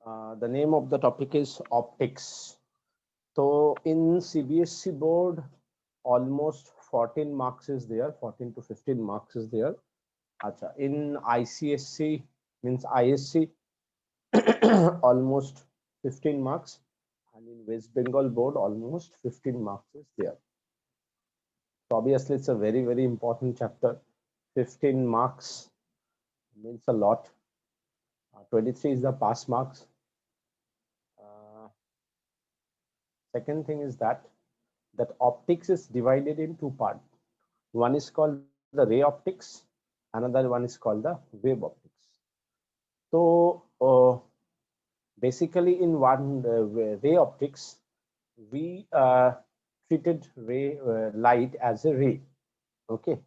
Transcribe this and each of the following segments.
The name of the topic is optics. So in CBSE board, almost 14 marks is there, 14 to 15 marks is there. Acha. In ICSC means ISC, almost 15 marks, and in West Bengal board, almost 15 marks is there. So obviously, it's a very, very important chapter. 15 marks means a lot. 23 is the pass marks. Second thing is that optics is divided in two parts. One is called the ray optics, another one is called the wave optics. So basically, in one ray optics, we treated ray light as a ray. Okay.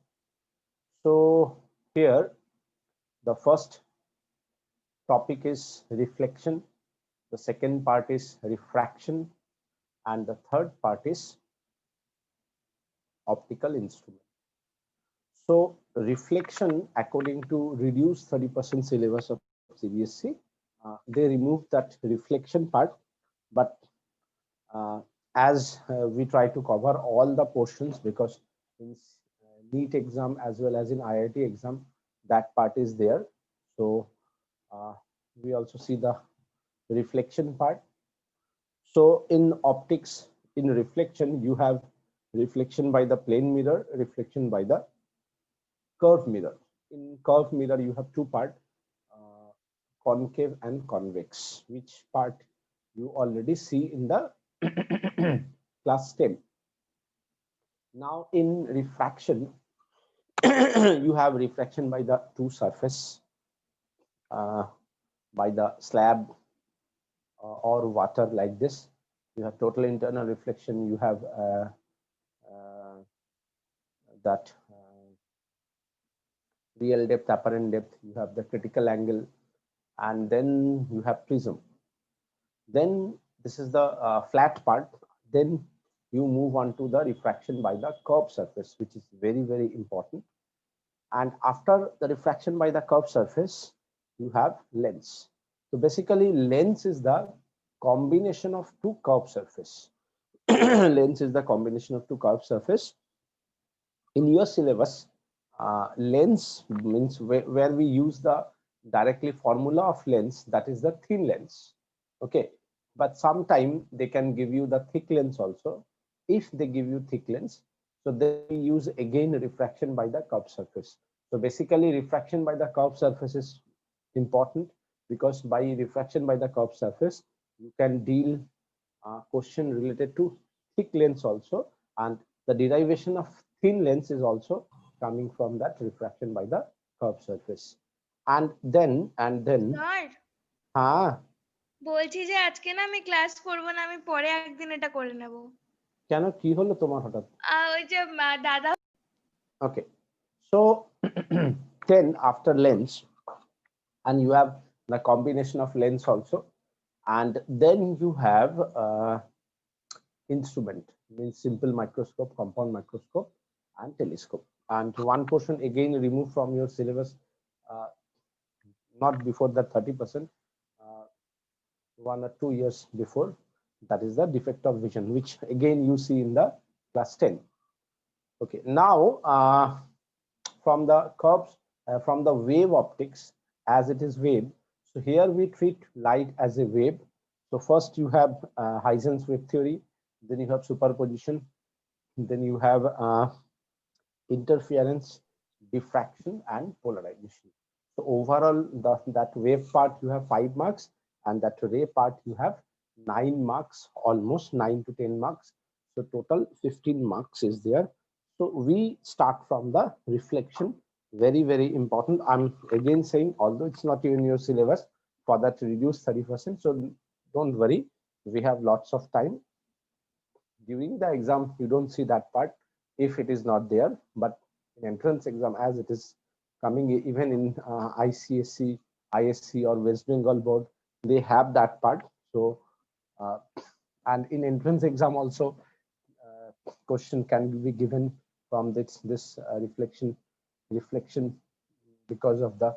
So here, the first topic is reflection. The second part is refraction, and the third part is optical instrument. So reflection, according to reduced 30% syllabus of CBSE, they removed that reflection part, but as we try to cover all the portions, because in NEET exam as well as in IIT exam, that part is there. So we also see the reflection part. So in optics, in reflection, you have reflection by the plane mirror, reflection by the curved mirror. In curved mirror, you have two parts, concave and convex, which part you already see in the class 10. Now in refraction, you have refraction by the two surface, by the slab or water like this. You have total internal reflection. You have that real depth, apparent depth. You have the critical angle, and then you have prism. Then this is the flat part. Then you move on to the refraction by the curved surface, which is very, very important. And after the refraction by the curved surface, you have lens. So basically, lens is the combination of two curved surface. Lens is the combination of two curved surface. In your syllabus, lens means where we use the directly formula of lens, that is the thin lens. Okay, but sometime they can give you the thick lens also. If they give you thick lens, so they use again refraction by the curved surface. So basically, refraction by the curved surface is important, because by refraction by the curved surface, you can deal question related to thick lens also, and the derivation of thin lens is also coming from that refraction by the curved surface. And then sir হ্যাঁ বলছি যে আজকে না আমি class করব না, আমি পরে একদিন এটা করে নেব। কেন, কি হলো তোমার হঠাৎ? ওই যে দাদা। Okay, so then after lens, and you have the combination of lens also, and then you have instrument, means simple microscope, compound microscope, and telescope. And one portion again removed from your syllabus, uh, not before that 30%, 1 or 2 years before, that is the defect of vision, which again you see in the class 10. Okay, now from the curves, from the wave optics, as it is wave, so here we treat light as a wave. So first you have Huygens wave theory, then you have superposition, then you have interference, diffraction, and polarization. So overall, that wave part you have 5 marks, and that ray part you have 9 marks, almost 9 to 10 marks. So total 15 marks is there. So we start from the reflection. Very, very important. I'm again saying, although it's not in your syllabus, for that reduce 30%. So don't worry, we have lots of time. During the exam, you don't see that part if it is not there, but in entrance exam, as it is coming, even in ICSC, ISC, or West Bengal board, they have that part. So and in entrance exam also, question can be given from this reflection, because of the,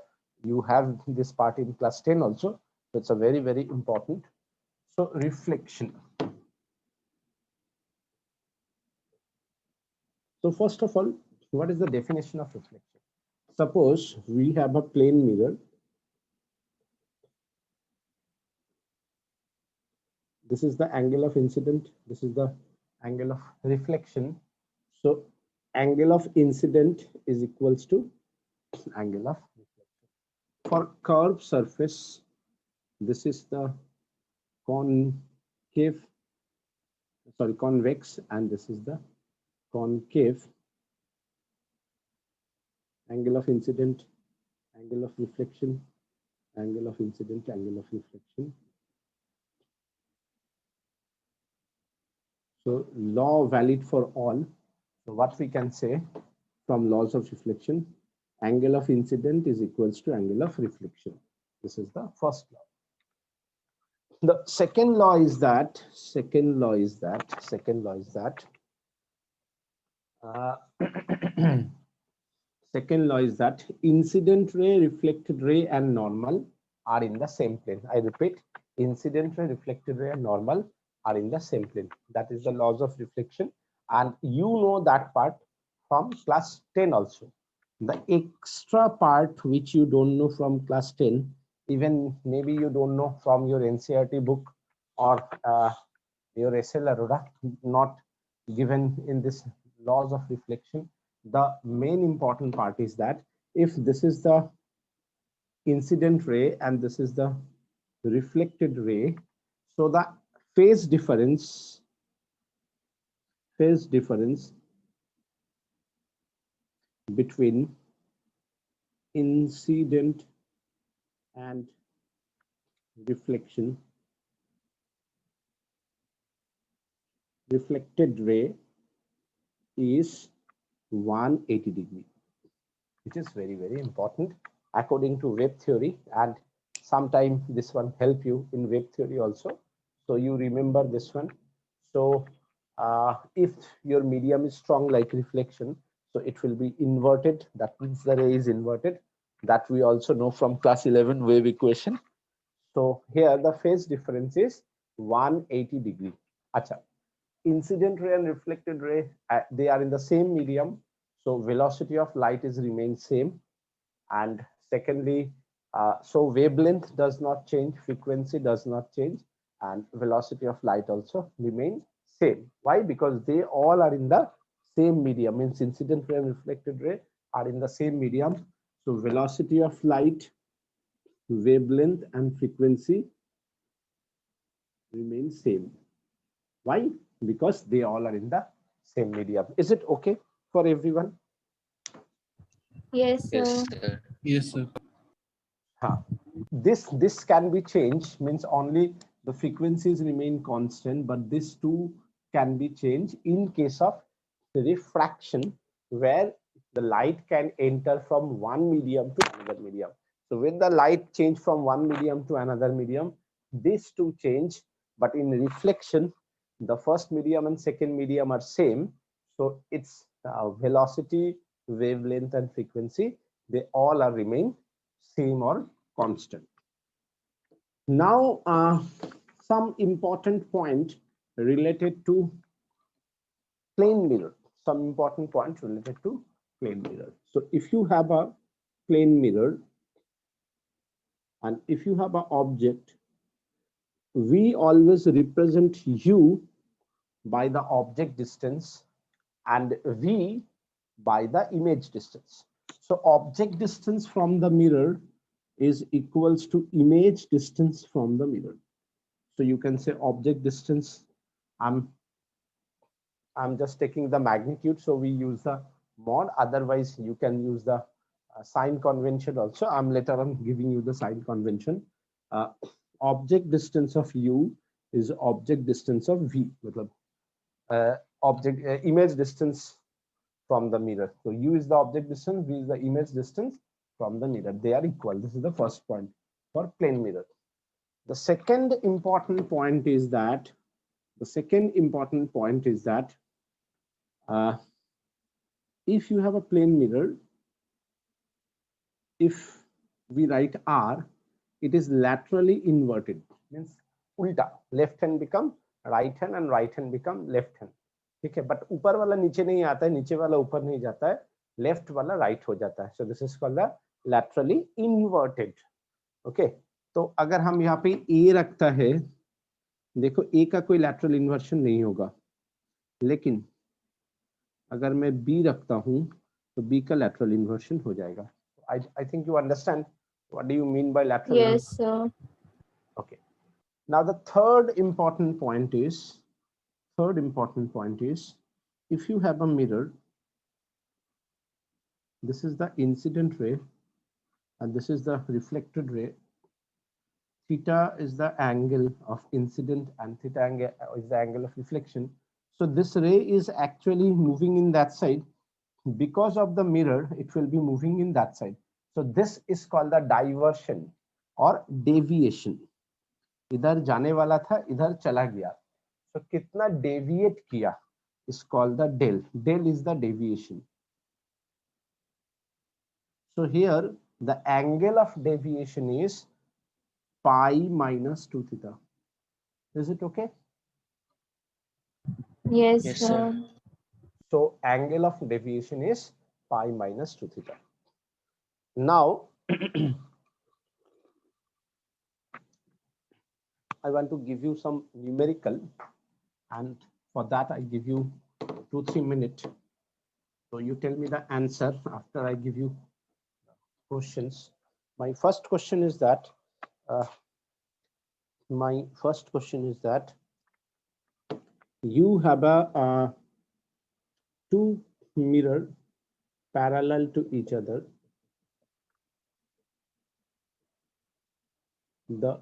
you have this part in class 10 also, So it's a very, very important. So reflection. So first of all, what is the definition of reflection? Suppose we have a plane mirror. This is the angle of incident. This is the angle of reflection. So angle of incident is equals to angle of reflection. For curved surface, this is the concave, sorry, convex, and this is the concave. Angle of incident, angle of reflection, angle of incident, angle of reflection. So law valid for all. So what we can say from laws of reflection, angle of incident is equals to angle of reflection. This is the first law. The second law is that, second law is that incident ray, reflected ray, and normal are in the same plane. I repeat, incident ray, reflected ray, and normal are in the same plane. That is the laws of reflection, and you know that part from class 10 also. The extra part which you don't know from class 10, even maybe you don't know from your NCERT book or your SL Arora, not given in this laws of reflection. The main important part is that if this is the incident ray and this is the reflected ray, so the phase difference between incident and reflected ray is 180 degree, which is very, very important according to wave theory, and sometime this one help you in wave theory also. So you remember this one. So if your medium is strong like reflection, so it will be inverted. That means the ray is inverted. That we also know from class 11 wave equation. So here the phase difference is 180 degree. Acha. Incident ray and reflected ray, they are in the same medium. So velocity of light is remain same. And secondly, so wavelength does not change, frequency does not change, and velocity of light also remain same. Why? Because they all are in the same medium, means incident ray and reflected ray are in the same medium. So velocity of light, wavelength, and frequency remain same. Why? Because they all are in the same medium. Is it okay for everyone? Yes, Yes, sir. sir. Yes, sir. This can be changed, means only the frequencies remain constant, but this too can be changed in case of refraction, where the light can enter from one medium to another medium. So when the light change from one medium to another medium, these two change, but in reflection the first medium and second medium are same. So its velocity, wavelength, and frequency, they all are remain same or constant. Now, some important point related to plane mirror. Some important point related to plane mirror. So, if you have a plane mirror and if you have an object, we always represent u by the object distance and v by the image distance. So, object distance from the mirror is equals to image distance from the mirror. So you can say object distance. I'm just taking the magnitude, so we use the mod. Otherwise, you can use the sign convention also. I'm later on giving you the sign convention. Object distance of u is object distance of v. Object image distance from the mirror. So u is the object distance, v is the image distance from the mirror. They are equal. This is the first point for plane mirror. The second important point is that if you have a plane mirror, if we write R, it is laterally inverted, means उल्टा, left hand become right hand and right hand become left hand. ठीक है, but ऊपर वाला नीचे नहीं आता है, नीचे वाला ऊपर नहीं जाता है, लेफ्ट वाला राइट हो जाता है. So this is called the laterally inverted. Okay, तो अगर हम यहाँ पे A रखता है, देखो A का कोई lateral inversion नहीं होगा, लेकिन अगर मैं B रखता हूँ तो B का lateral inversion हो जाएगा. I think you understand what do you mean by lateral. Yes, sir. Okay. Now the third important point is if you have a mirror, this is the incident ray and this is the reflected ray. Theta is the angle of incident and theta angle is the angle of reflection. So this ray is actually moving in that side. Because of the mirror, it will be moving in that side. So this is called the diversion or deviation. इधर जाने वाला था, इधर चला गया. So कितना deviate किया is called the del. Del is the deviation. So here the angle of deviation is pi minus 2 theta. Is it okay? Yes, Yes, sir. sir. So angle of deviation is pi minus 2 theta. Now I want to give you some numerical, and for that I give you 2-3 minutes. So you tell me the answer after I give you questions. My first question is that you have a two mirror parallel to each other. The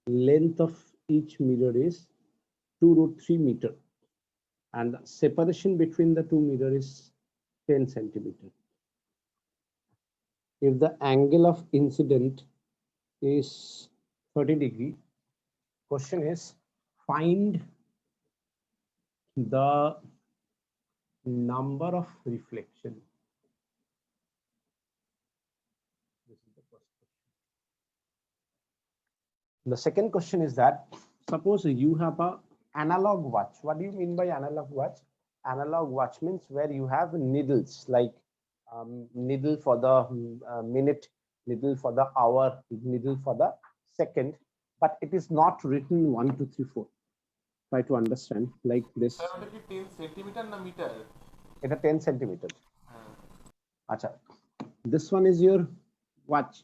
length of each mirror is 2√3 meter and the separation between the two mirrors is 10 centimeter. If the angle of incident is 30 degree, question is find the number of reflection. This is the first question. The second question is that suppose you have a analog watch. What do you mean by analog watch? Analog watch means where you have needles, like needle for the minute, needle for the hour, needle for the second, but it is not written 1, 2, 3, 4. Try to understand like this. 10 centimeter na meter? It is 10 centimeters. Acha. This one is your watch.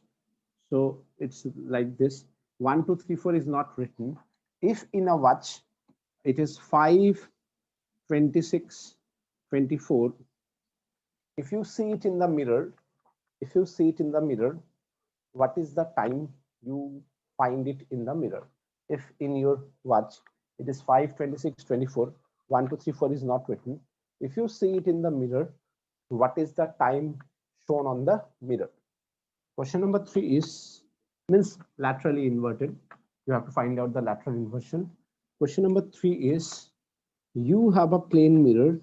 So it's like this. 1, 2, 3, 4 is not written. If in a watch it is 5, 26, 24. If you see it in the mirror, what is the time you find it in the mirror? If in your watch it is 5, 26, 24, 1, 2, 3, 4 is not written. If you see it in the mirror, what is the time shown on the mirror? Question number 3 is means laterally inverted. You have to find out the lateral inversion. Question number 3 is you have a plane mirror.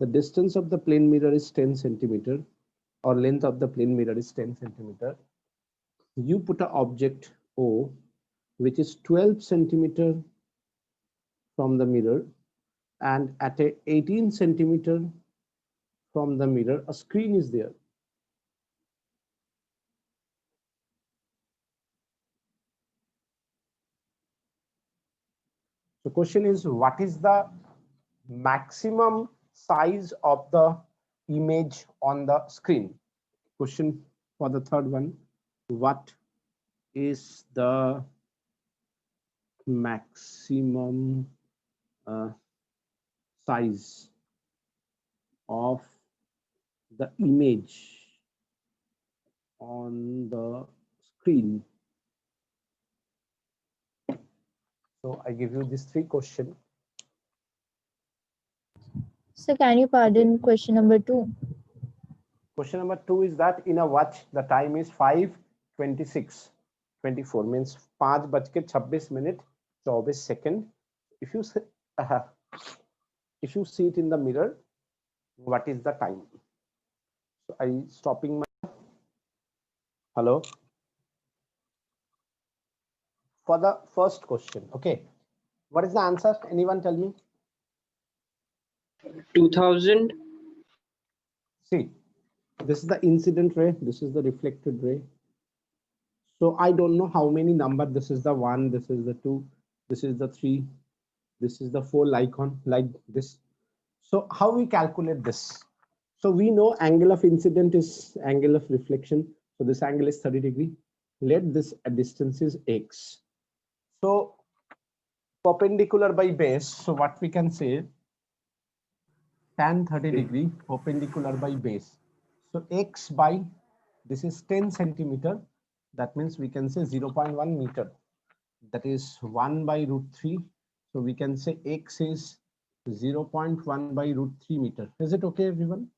The distance of the plane mirror is 10 centimeter or length of the plane mirror is 10 centimeter. You put an object O which is 12 centimeter from the mirror, and at a 18 centimeter from the mirror a screen is there. The question is, what is the maximum size of the image on the screen? Question for the third one, what is the maximum size of the image on the screen? So I give you these 3 questions. So can you pardon question number 2? Question number 2 is that in a watch the time is 5:26, 24 means 5:26 If you see it in the mirror, what is the time? So are you stopping my? Hello. For the first question, okay. What is the answer? Anyone tell me? 2000. See, this is the incident ray. This is the reflected ray. So I don't know how many number. This is the 1. This is the 2. This is the 3. This is the 4 icon like this. So how we calculate this? So we know angle of incident is angle of reflection. So this angle is 30 degree. Let this distance is x. So perpendicular by base. So what we can say, tan 30 degree perpendicular by base. So x by, this is 10 centimeter. That means we can say 0.1 meter. That is 1 by root 3. So we can say x is 0.1 by root 3 meter. Is it okay, everyone?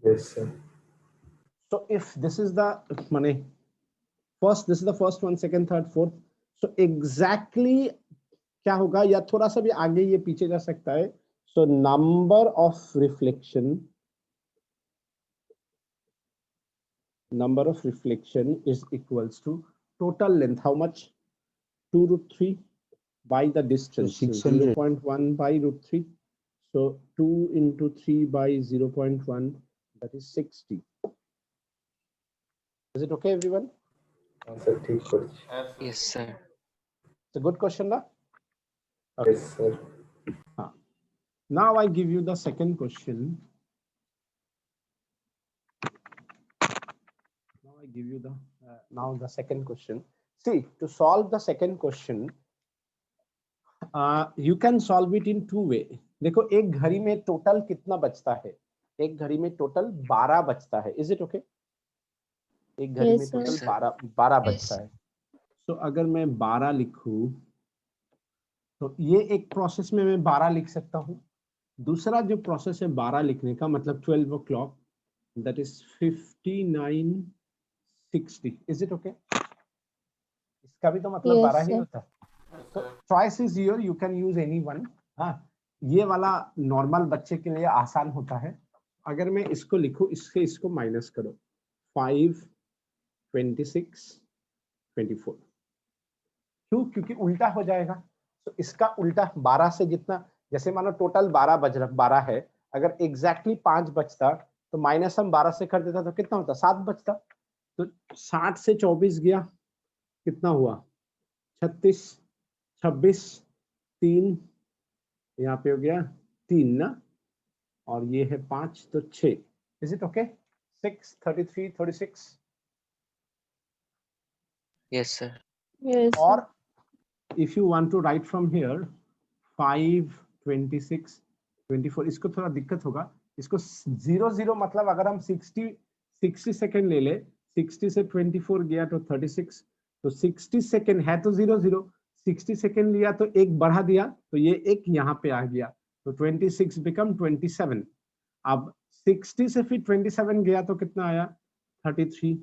Yes, sir. So if this is the money, first, this is the first one, second, third, fourth. So exactly क्या होगा, या थोड़ा सा भी आगे ये पीछे जा सकता है. So number of reflection is equals to total length. How much? 2 root 3 by the distance. So 0.1 by root 3. So 2 into 3 by 0.1, that is 60. Is it okay, everyone? Answer ठीक कुछ. Yes, sir. It's a good question, na? Yes, sir. Now I give you the second question. Now the second question. See, to solve the second question, you can solve it in two way. देखो एक घड़ी में total कितना बचता है? एक घड़ी में टोटल 12 बचता है. Is it okay? एक घड़ी Yes, में sir. टोटल 12 बचता है. तो अगर मैं 12 लिखूं, तो ये एक प्रोसेस में मैं 12 लिख सकता हूँ. दूसरा जो प्रोसेस है 12 लिखने का, मतलब 12 o'clock, that is 5960. Is it okay? इसका भी तो मतलब Yes, 12 ही sir. होता है. तो choice is here, you can use any one. हाँ, ये वाला नॉर्मल बच्चे के लिए आसान होता है. अगर मैं इसको लिखूं, इसको माइनस करो, 5, 26, 24. क्यों? क्योंकि उल्टा हो जाएगा. तो इसका उल्टा 12 से जितना, जैसे मानो टोटल 12 है, अगर एग्जैक्टली 5 बचता तो माइनस हम 12 से कर देता तो कितना होता? 7 बचता. तो 60 से 24 गया, कितना हुआ? 36, 26, 3, यहाँ पे हो गया 3 ना, और ये है 5, तो 6. Is it okay? 6, 33, 36. Yes, sir. Yes, sir. और if you want to write from here 5, 26, 24, इसको थोड़ा दिक्कत होगा. इसको 0 मतलब अगर हम 60 सेकेंड ले ले, 60 से 24 गया तो 36, तो 60 सेकेंड है तो 0, 60 सेकेंड लिया तो एक बढ़ा दिया, तो ये एक यहाँ पे आ गया, तो 26 बिकम 27. अब 60 से फिर 27 गया तो कितना आया? 33.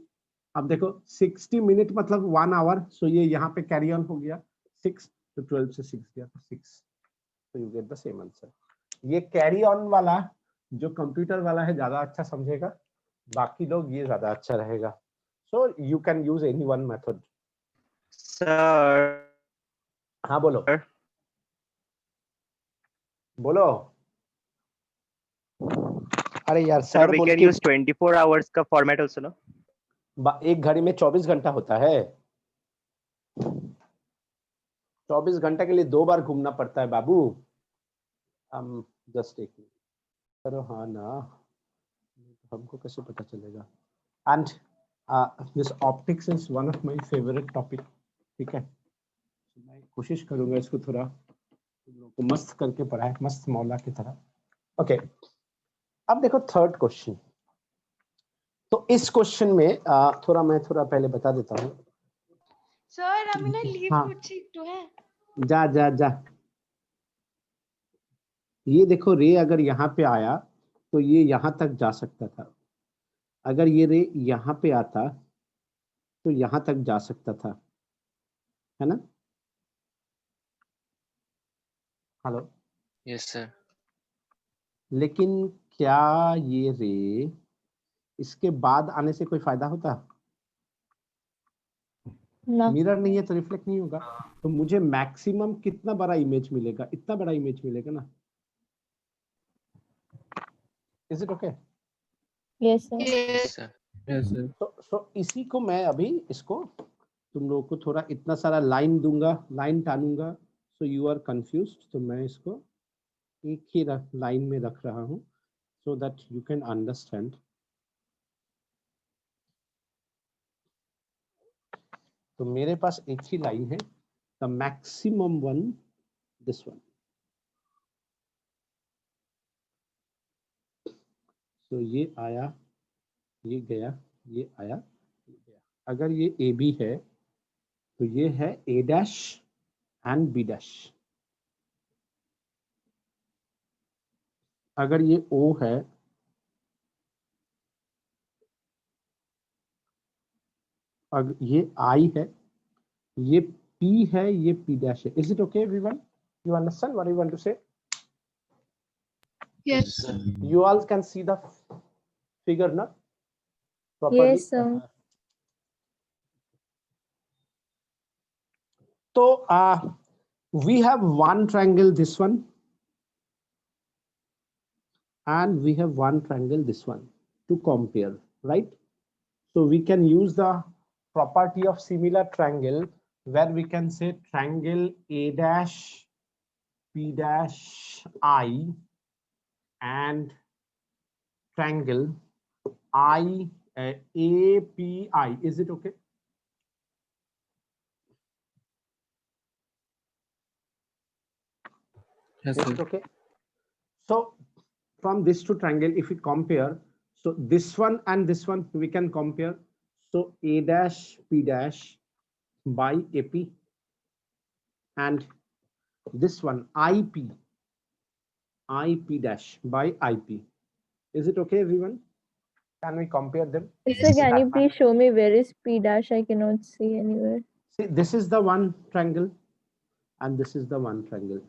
अब देखो 60 मिनट मतलब 1 आवर, सो ये यहाँ पे कैरी ऑन हो गया 6, तो 12 से 6 गया तो 6. तो you get the same answer. ये कैरी ऑन वाला जो कंप्यूटर वाला है ज्यादा अच्छा समझेगा, बाकी लोग ये ज्यादा अच्छा रहेगा. So you can use any one method. Sir. हाँ बोलो बोलो. अरे यार Sir, सर we बोल can के use 24 hours का format also, no? एक घड़ी में 24 घंटा होता है. 24 घंटे के लिए 2 बार घूमना पड़ता है बाबू. हम जस्ट एक करो. हाँ ना, हमको कैसे पता चलेगा? And this optics is one of my favourite topic. ठीक है, मैं कोशिश करूंगा इसको थोड़ा तुम लोगों को मस्त करके पढ़ाए, मस्त मौला की तरह. ओके, अब देखो थर्ड क्वेश्चन. तो इस क्वेश्चन में मैं थोड़ा पहले बता देता हूँ. স্যার আমি না লিভ हाँ. করছি একটু. হ্যাঁ जा जा जा. ये देखो रे अगर यहाँ पे आया तो ये यहाँ तक जा सकता था. अगर ये रे यहाँ पे आता तो यहाँ तक जा सकता था, है ना? हेलो. Yes, sir. लेकिन क्या ये रे इसके बाद आने से कोई फायदा होता? ना मिरर नहीं है तो रिफ्लेक्ट नहीं होगा, तो मुझे मैक्सिमम कितना बड़ा इमेज मिलेगा? इतना बड़ा इमेज मिलेगा ना। Is it okay? yes sir Yes, sir. Yes, sir. सो इसी को मैं अभी इसको तुम लोगों को थोड़ा इतना सारा लाइन दूंगा, लाइन टानूंगा, सो यू आर कंफ्यूज्ड। तो मैं इसको एक ही लाइन में रख रहा हूँ so that you can understand. तो मेरे पास एक ही लाइन है, the maximum one, this one. So ये आया, ये गया, ये आया, ये गया। अगर ये AB है तो ये है A dash and B dash। अगर ये O है अगर ये I है, ये P है, ये P dash है। Is it okay everyone? You understand what I want to say? Yes. Sir. You all can see the figure now properly? yes sir So we have one triangle, this one, and we have one triangle, this one, to compare, right? So we can use the property of similar triangle where we can say triangle A dash P dash I and triangle I API. Is it okay? Yes, Is sir. it okay? So from this two triangle, if we compare, so this one and this one we can compare. So A dash P dash by AP and this one IP dash by IP. Is it okay everyone? Can we compare them? sir can you please show me where is P dash? I cannot see anywhere. See, this is the one triangle and this is the one triangle.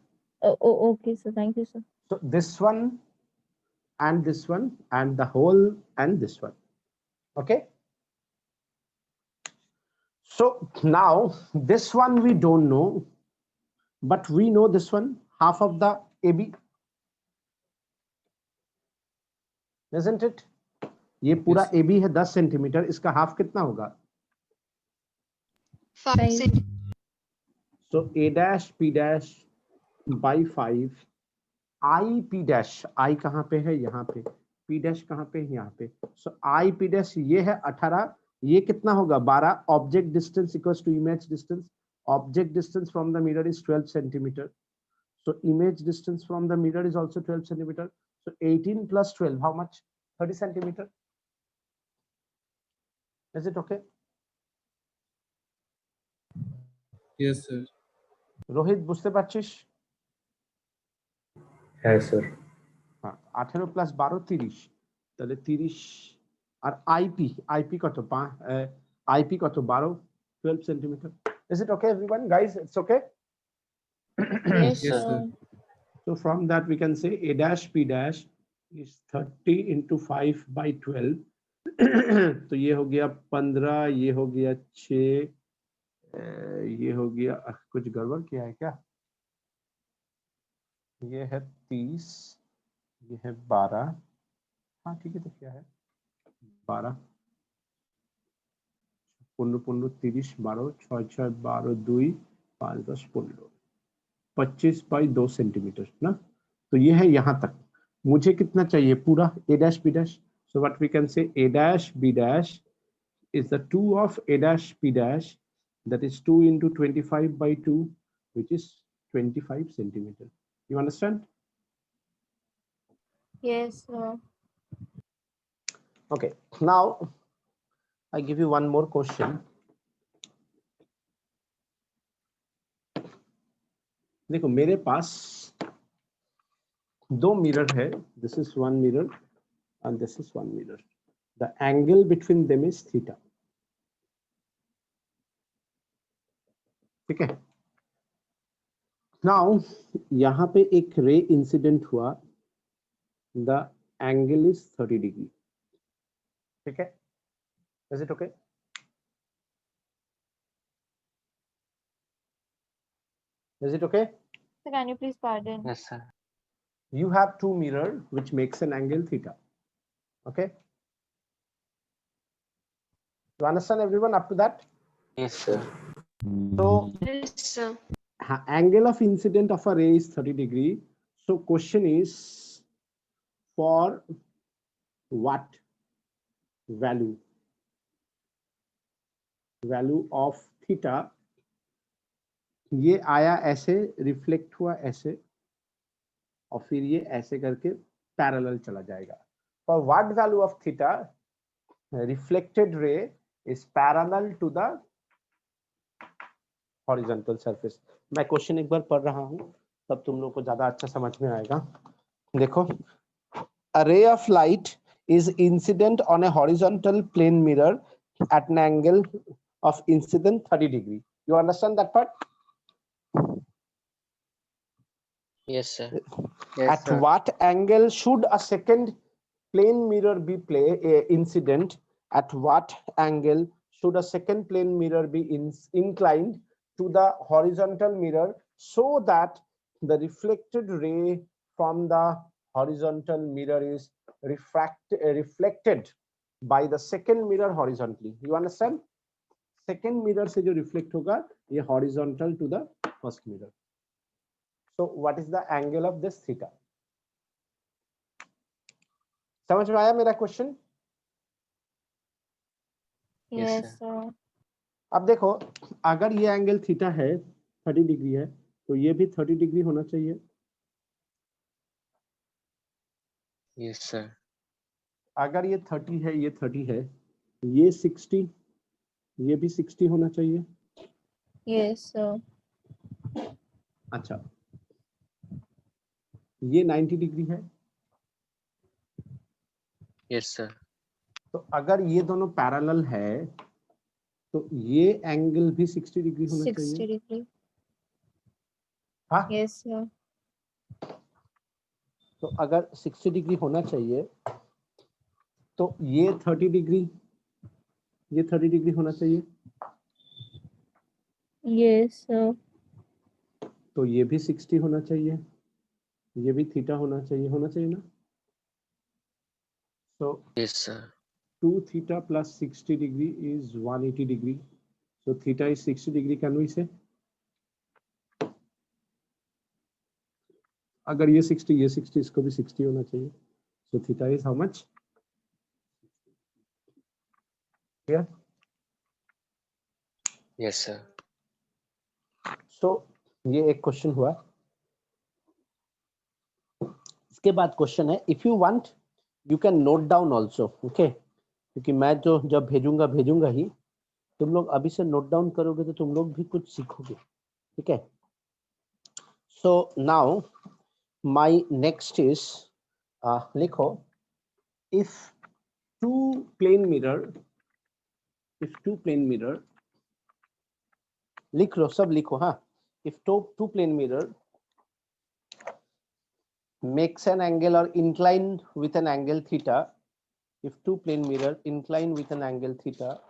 Oh okay sir, thank you sir. So this one and this one and the whole and this one. Okay. So now this one we don't know, but we know this one, half of the AB, isn't it? ये पूरा Yes. AB है 10 centimetre, इसका half कितना होगा? 5 Five. centimeters. So A dash P dash by 5, I P dash, I कहाँ पे है? यहाँ पे। P dash कहाँ पे? यहाँ पे। So I P dash ये है 18, ये कितना होगा? 12. Object distance equals to image distance. Object distance from the mirror is 12 centimeter. So image distance from the mirror is also 12 centimeter. So 18 plus 12, how much? 30 centimeter. Is it okay? Yes, sir. Rohit বুঝতে পারছিস? হ্যাঁ sir. হ্যাঁ 18 plus 12 30, তাহলে 30 আর IP কত? IP কত? 12 12 centimetre. Is it okay everyone? Guys, it's okay? Yes Yes, sir sir. So from that we can say A dash P dash is 30 into 5 by 12. तो ये हो गया 15, ये हो गया 6, ये हो गया कुछ गड़बड़ किया है क्या? ये है 30, ये है 12, हाँ ठीक है, तो क्या है 12 15 15 30 12 6 6 12 2 5 10 15 25 बाई 2 सेंटीमीटर ना। तो ये है यहाँ तक। मुझे कितना चाहिए? पूरा A dash B dash. So what we can say, A dash B dash is the 2 of A dash P dash, that is 2 into 25 by 2, which is 25 centimeter. You understand? yes sir Okay, now I give you one more question. देखो मेरे पास दो mirror है, this is one mirror and this is one mirror. The angle between them is theta. ठीक है। Now यहाँ पे एक ray incident हुआ the angle is 30 degree. ठीक है? Is it okay? Is it okay? So can you please pardon? Yes, sir. You have two mirror which makes an angle theta. Okay? You understand everyone up to that? Yes, sir. So Yes, sir. angle of incident of a ray is 30 degree. So question is for what value? Value of theta. ये आया ऐसे, reflect हुआ ऐसे, और फिर ये ऐसे करके पैरेलल चला जाएगा. For what value of theta, reflected ray is parallel to the horizontal surface. मैं क्वेश्चन एक बार पढ़ रहा हूँ, तब तुम लोग को ज्यादा अच्छा समझ में आएगा. देखो, a ray of light is incident on a horizontal plane mirror at an angle of incident 30 degree. You understand that part? Yes, sir. At what angle should a second plane mirror be incident? At what angle should a second plane mirror be inclined to the horizontal mirror so that the reflected ray from the horizontal mirror is reflected by the second mirror horizontally? You understand? Second mirror से जो reflect होगा, ये horizontal to the first mirror. So what is the angle of this theta? समझ में आया मेरा question? Yes, sir. अब देखो, अगर ये एंगल थीटा है 30 डिग्री है, तो ये भी 30 डिग्री होना चाहिए. Yes, sir. अगर ये 30 है, ये 30 है, ये 60, ये भी 60 होना चाहिए. Yes, sir. अच्छा, ये 90 डिग्री है. Yes, sir. तो अगर ये दोनों पैरेलल है, तो ये एंगल भी 60 डिग्री होना 60 चाहिए. degree. हाँ, Yes, sir. तो अगर 60 डिग्री होना चाहिए, तो ये 30 डिग्री, ये 30 डिग्री होना चाहिए. Yes, sir. तो ये भी 60 होना चाहिए, ये भी थीटा होना चाहिए ना. So Yes, sir. 2 theta plus 60 degree is 180 degree. So theta is 60 degree. Can we say? अगर ये 60, इसको भी 60 होना चाहिए. So theta is how much? Clear? Yes, sir. So ये एक क्वेश्चन हुआ. इसके बाद क्वेश्चन है, if you want you can note down also. Okay? क्योंकि मैं जो जब भेजूंगा ही, तुम लोग अभी से नोट डाउन करोगे तो तुम लोग भी कुछ सीखोगे. ठीक है? So now my next is लिखो, if two plane mirror, लिख लो, सब लिखो. हाँ, if two plane mirror makes an angle or inclined with an angle theta, if two plane mirror inclined with an angle theta,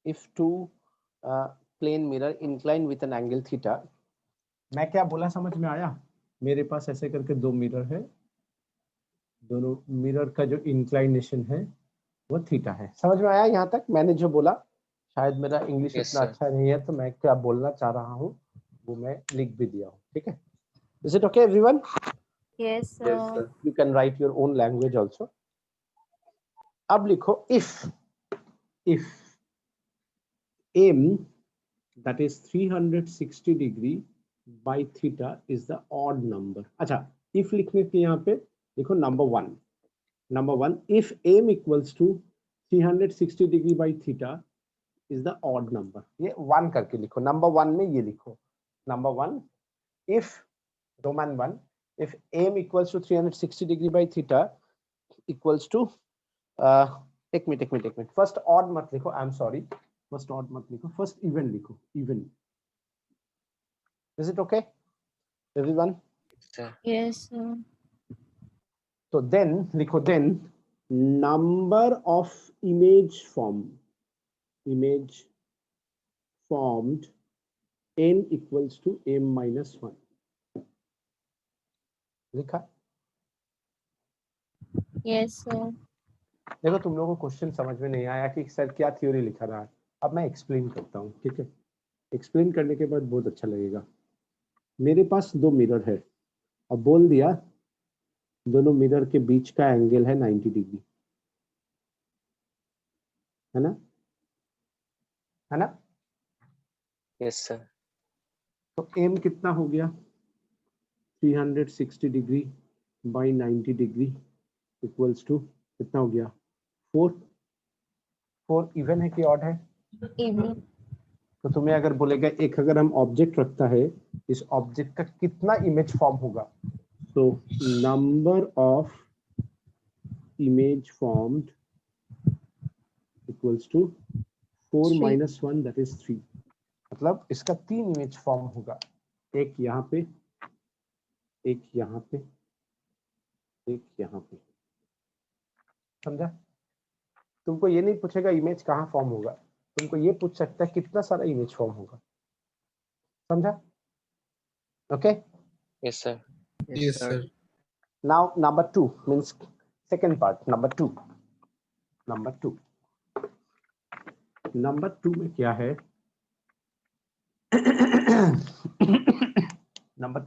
if two plane mirror inclined with an angle theta, मैं क्या बोला समझ में आया? मेरे पास ऐसे करके दो मिरर है, दोनों मिरर का जो इंक्लाइनेशन है वो थीटा है. समझ में आया यहाँ तक? मैंने जो बोला, शायद मेरा इंग्लिश Yes, इतना sir. अच्छा नहीं है, तो मैं क्या बोलना चाह रहा हूँ वो मैं लिख भी दिया हूँ. ठीक है? Is it okay everyone? Yes, sir. You can write your own language also. अब लिखो, if m that is 360 degree by theta is the odd number. अच्छा, if लिखने के यहाँ पे देखो number one, if m equals to 360 degree by theta is the odd number. ये 1 करके लिखो. number 1 में ये लिखो. number 1, if Roman 1, if m equals to 360 degree by theta equals to एक मिनट. First odd मत लिखो. I'm sorry. First odd मत लिखो. First even लिखो. Even. Is it okay, everyone? sir. Yes, sir. So then लिखो then number of image formed n equals to m minus 1 लिखा. Yes, sir. देखो तुम लोगों को क्वेश्चन समझ में नहीं आया कि सर क्या थ्योरी लिखा रहा है. अब मैं एक्सप्लेन करता हूँ, ठीक है. एक्सप्लेन करने के बाद बहुत अच्छा लगेगा. मेरे पास दो मिरर है, अब बोल दिया दोनों मिरर के बीच का एंगल है 90 डिग्री, है ना, है ना. Yes, sir. तो m कितना हो गया 360 degree by 90 degree equals to कितना हो गया 4. 4 इवन है कि ऑड है. Even. तो तुम्हें अगर बोलेगा एक अगर हम ऑब्जेक्ट रखता है, इस ऑब्जेक्ट का कितना इमेज फॉर्म होगा, तो number of image formed equals to 4 Three. Minus 1 that is 3. मतलब इसका 3 इमेज फॉर्म होगा, एक यहाँ पे, एक यहाँ पे, एक यहाँ पे. समझा. तुमको ये नहीं पूछेगा इमेज कहाँ फॉर्म होगा, तुमको ये पूछ सकता है कितना सारा इमेज फॉर्म होगा. समझा. Okay. Yes, sir. Yes, sir. Now number 2 means second part. Number 2 में क्या है. नंबर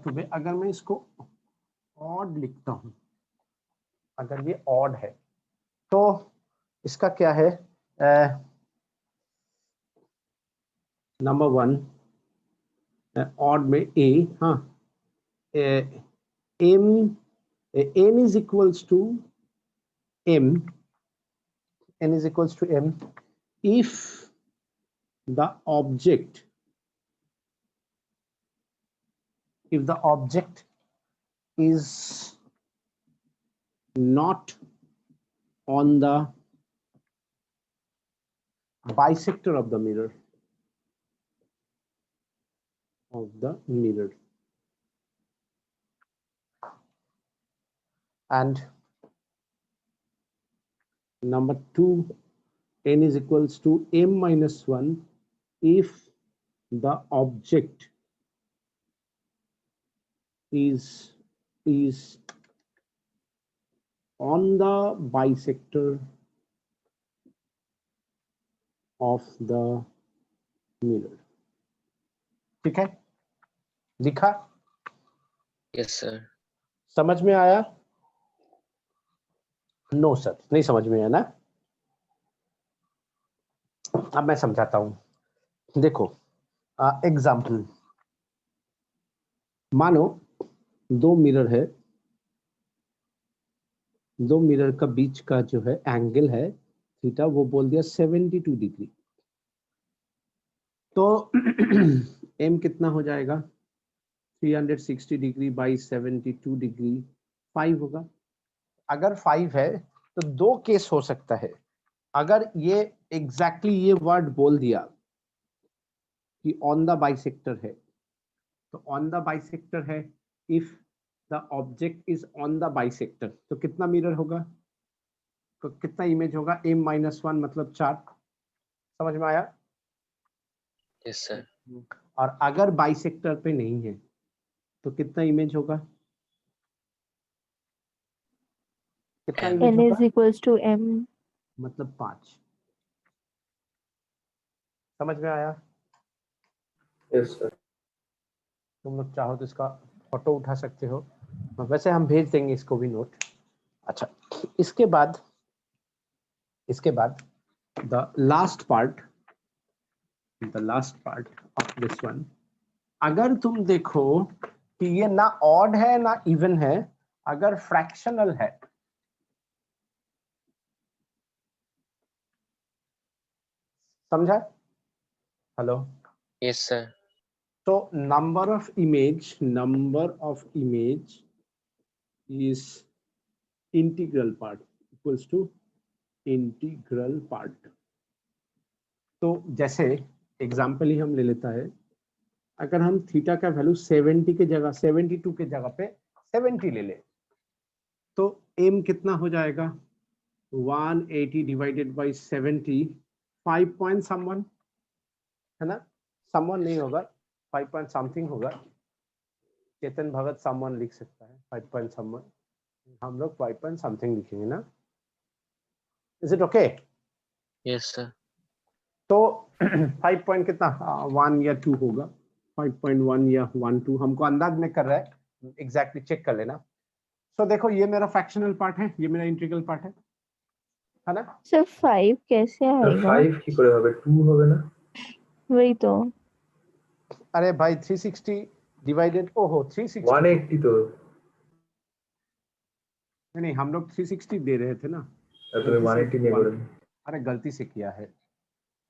2 में अगर मैं इसको ऑड लिखता हूं, अगर ये ऑड है तो इसका क्या है. नंबर 1 ऑड में a, हाँ, m n is equals to m if the object is not on the bisector of the mirror and number 2 n is equals to m minus 1 if the object is on the bisector of the mirror. ठीक है, लिखा. Yes, sir. समझ में आया. No sir नहीं समझ में आया ना. अब मैं समझाता हूं. देखो एग्जाम्पल, मानो दो मिरर है, दो मिरर का बीच का जो है एंगल है थीटा, वो बोल दिया 72 डिग्री. तो m कितना हो जाएगा 360 डिग्री बाई 72 डिग्री 5 होगा. अगर 5 है तो दो केस हो सकता है. अगर ये एग्जैक्टली ये वर्ड बोल दिया कि ऑन द बाइसेक्टर है, तो ऑन द बाइसेक्टर है, if the object is on the bisector, तो कितना मिरर होगा, तो कितना इमेज होगा m माइनस 1 मतलब 4. समझ में आया. Yes, sir. और अगर बाइसेक्टर पे नहीं है तो कितना इमेज होगा, कितना M. इमेज N होगा, is equals to M. मतलब 5. समझ में आया. Yes, sir. तुम लोग चाहो तो इसका फोटो उठा सकते हो, वैसे हम भेज देंगे इसको भी नोट. अच्छा, इसके बाद the last part of this one. अगर तुम देखो कि ये ना ऑड है ना इवन है, अगर फ्रैक्शनल है, समझा. Hello. Yes, sir. So number of image is integral part equals to integral part. तो जैसे एग्जाम्पल ही हम ले लेता है, अगर हम थीटा का वैल्यू 70 के जगह 72 के जगह पे 70 ले ले तो m कितना हो जाएगा 180 डिवाइडेड बाई 70 5 पॉइंट समवन है ना, समवन नहीं होगा 5 पॉइंट समथिंग होगा, चेतन भगत समवन लिख सकता है 5 पॉइंट समवन, हम लोग 5 पॉइंट समथिंग लिखेंगे ना, is it okay? Yes, sir. तो 5 पॉइंट कितना 1 या 2 होगा, 5.1 या 1 2 हमको अंदाज में कर रहा है, एग्जैक्टली चेक कर लेना। सो देखो ये मेरा फ्रैक्शनल पार्ट है, ये मेरा इंटीग्रल पार्ट है ना। सर 5 कैसे आएगा? 5 কি করে হবে 2 হবে না? वही तो। अरे भाई 360 डिवाइडेड ओहो 360 180 तो नहीं हम लोग 360 दे रहे थे ना, তুমি 180 নিয়ে করে अरे गलती से किया है।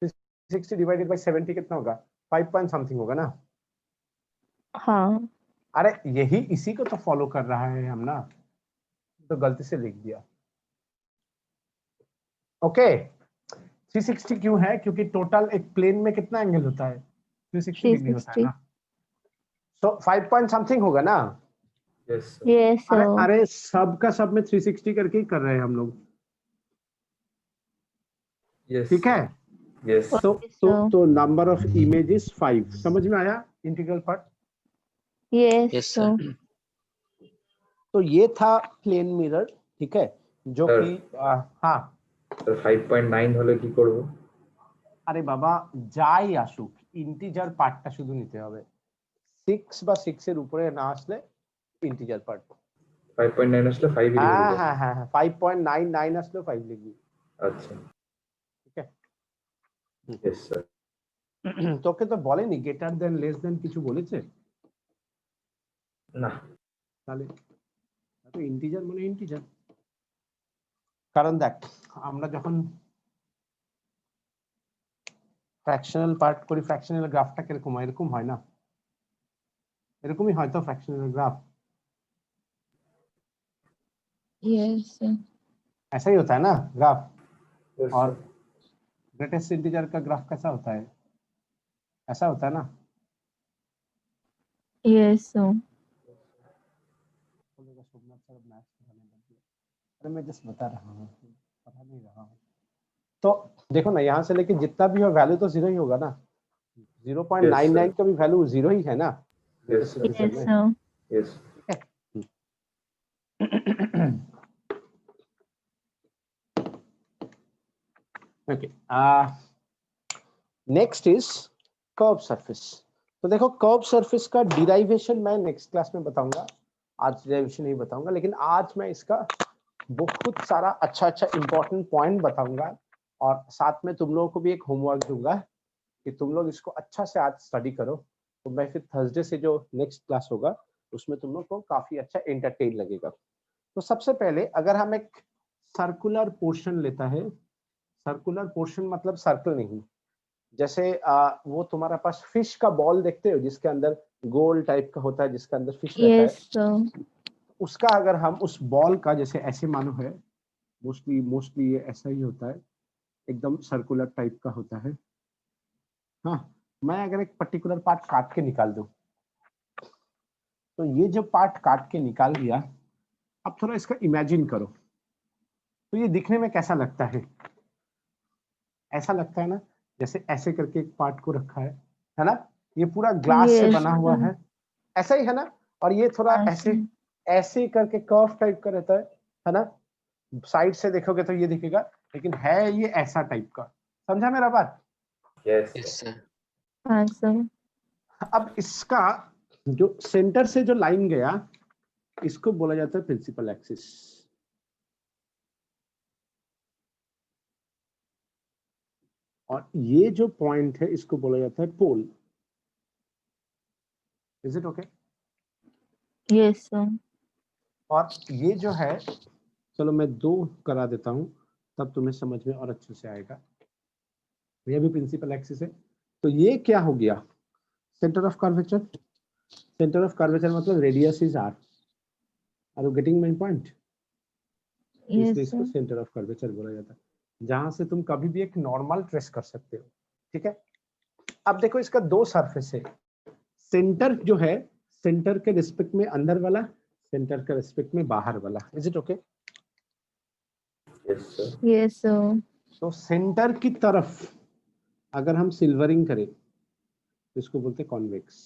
360 डिवाइडेड बाय 70 कितना होगा 5 पॉइंट समथिंग होगा ना। हाँ अरे यही इसी को तो फॉलो कर रहा है हम ना, तो गलती से लिख दिया। ओके 360 क्यों है, क्योंकि टोटल एक प्लेन में कितना एंगल होता है 360 डिग्री होता है ना, सो 5 पॉइंट समथिंग होगा ना। यस यस अरे सर। अरे सब का सब में 360 करके ही कर रहे हैं हम लोग, यस ठीक है। यस तो नंबर ऑफ इमेजेस 5 समझ में आया integral part. Yes Yes, sir. Sir. तो ये था प्लेन मिरर, ठीक है, जो Sir. कि हाँ তো 5.9 হলে কি করব? আরে বাবা যাই আসুক ইন্টিজার পার্টটা শুধু নিতে হবে, 6 বা 6 এর উপরে না আসলে ইন্টিজার পার্ট। 5.9 আসলে 5 ই লিখব। হ্যাঁ হ্যাঁ হ্যাঁ 5.99 আসলে 5 লিখবি, আচ্ছা ঠিক আছে। Yes sir. তোকে তো বলেনি গ্রেটার দেন লেস দেন কিছু বলেছে? না তাহলে তো ইন্টিজার মানে ইন্টিজার, কারণ দেখ আমরা যখন ফ্র্যাকশনাল পার্ট করি ফ্র্যাকশনাল গ্রাফটা কিরকম হয়, এরকম হয় না, এরকমই হয় তো फ्रैक्शनल ग्राफ, यस सर। ऐसा ही होता है ना ग्राफ। Yes, और sir. ग्रेटेस्ट इंटीजर का ग्राफ कैसा होता है, ऐसा होता है ना। Yes sir. अरे मैं जस्ट बता रहा हूँ, पता नहीं रहा हूँ। तो देखो ना यहाँ से लेके जितना भी हो वैल्यू तो जीरो ही होगा ना, 0.99 का भी वैल्यू जीरो ही है ना। Yes, sir. Yes sir. Yes okay next is curve surface. तो देखो कर्व सरफेस का डिराइवेशन मैं नेक्स्ट क्लास में बताऊंगा, आज डिराइवेशन नहीं बताऊंगा, लेकिन आज मैं इसका बहुत सारा अच्छा इंपॉर्टेंट पॉइंट बताऊंगा और साथ में तुम लोगों को भी एक होमवर्क दूंगा कि तुम लोग इसको अच्छा से आज स्टडी करो, तो मैं फिर थर्सडे से जो नेक्स्ट क्लास होगा उसमें तुम लोग को काफी अच्छा एंटरटेन लगेगा। तो सबसे पहले अगर हम एक सर्कुलर पोर्शन लेता है, सर्कुलर पोर्शन मतलब सर्कल नहीं, जैसे वो तुम्हारा पास फिश का बॉल देखते हो जिसके अंदर गोल टाइप का होता है जिसके अंदर फिश रहता है, यस सर। उसका अगर हम उस बॉल का जैसे ऐसे मानो है, मोस्टली ये ऐसा ही होता है, एकदम सर्कुलर टाइप का होता है। हाँ मैं अगर एक पर्टिकुलर पार्ट काट के निकाल दूं, तो ये जो पार्ट काट के निकाल दिया, अब थोड़ा इसका इमेजिन करो, तो ये दिखने में कैसा लगता है, ऐसा लगता है ना जैसे ऐसे करके एक पार्ट को रखा है ना, ये पूरा ग्लास से Yes, बना हुआ sir. है, ऐसा ही है ना, और ये थोड़ा ऐसे ऐसे करके कर्व टाइप का रहता है ना, साइड से देखोगे तो ये दिखेगा, लेकिन है ये ऐसा टाइप का, समझा मेरा बात। Yes Yes, sir. हाँ सर। अब इसका जो सेंटर से जो लाइन गया इसको बोला जाता है प्रिंसिपल एक्सिस, और ये जो पॉइंट है इसको बोला जाता है pole. Is it okay? Yes sir. और ये जो है, चलो मैं 2 करा देता हूं तब तुम्हें समझ में और अच्छे से आएगा। ये भी प्रिंसिपल एक्सिस है, तो ये क्या हो गया, centre of curvature, centre of curvature मतलब radius is R. R you getting my point? इसलिए Yes, इसको sir. सेंटर ऑफ कर्वेचर बोला जाता है, जहां से तुम कभी भी एक नॉर्मल ट्रेस कर सकते हो। ठीक है, अब देखो इसका दो सरफेस है, सेंटर जो है सेंटर के रिस्पेक्ट में अंदर वाला, सेंटर के रिस्पेक्ट में बाहर वाला। Is it okay? Yes, sir. Yes, sir. तो सेंटर की तरफ अगर हम सिल्वरिंग करें तो इसको बोलते हैं कॉन्वेक्स,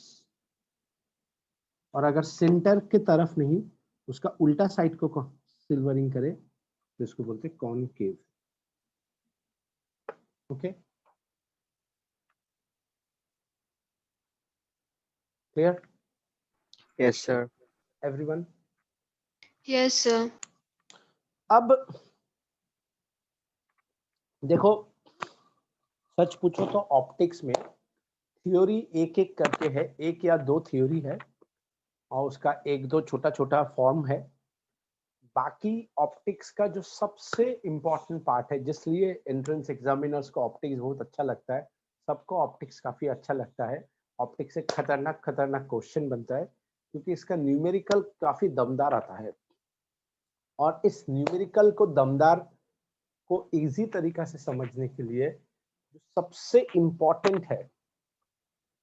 और अगर सेंटर के तरफ नहीं उसका उल्टा साइड को सिल्वरिंग करे तो इसको बोलते हैं concave. Okay, clear Yes, sir. Everyone? Yes sir. अब देखो, सच पूछो तो ऑप्टिक्स में थ्योरी एक एक करके है, एक या दो थ्योरी है और उसका एक दो छोटा छोटा फॉर्म है। बाकी ऑप्टिक्स का जो सबसे इम्पोर्टेंट पार्ट है, जिसलिए एंट्रेंस एग्जामिनर्स को ऑप्टिक्स बहुत अच्छा लगता है, सबको ऑप्टिक्स काफी अच्छा लगता है। ऑप्टिक्स एक खतरनाक खतरनाक क्वेश्चन बनता है क्योंकि इसका न्यूमेरिकल काफी दमदार आता है, और इस न्यूमेरिकल को दमदार को इजी तरीका से समझने के लिए जो सबसे इम्पोर्टेंट है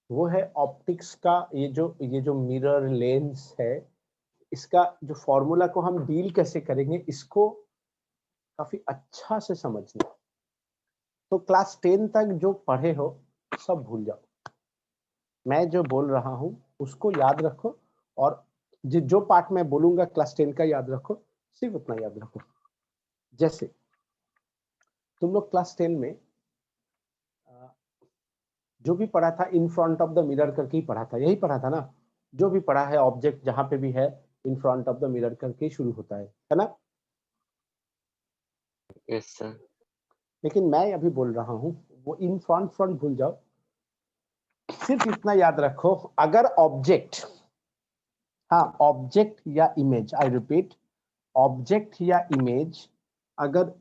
वो है ऑप्टिक्स का ये जो मिरर लेंस है, इसका जो फॉर्मूला को हम डील कैसे करेंगे, इसको काफी अच्छा से समझना। तो क्लास 10 तक जो पढ़े हो सब भूल जाओ, मैं जो बोल रहा हूं उसको याद रखो, और जो पार्ट मैं बोलूंगा क्लास 10 का याद रखो, सिर्फ उतना याद रखो। जैसे तुम लोग क्लास 10 में जो भी पढ़ा था in front of the mirror करके ही पढ़ा था, यही पढ़ा था ना? जो भी पढ़ा है ऑब्जेक्ट जहां पे भी है in front of the mirror करके शुरू होता है ना? Yes, sir. लेकिन मैं अभी बोल रहा हूं वो इन फ्रंट भूल जाओ, सिर्फ इतना याद रखो, अगर ऑब्जेक्ट, हाँ ऑब्जेक्ट या इमेज, आई रिपीट, ऑब्जेक्ट या इमेज अगर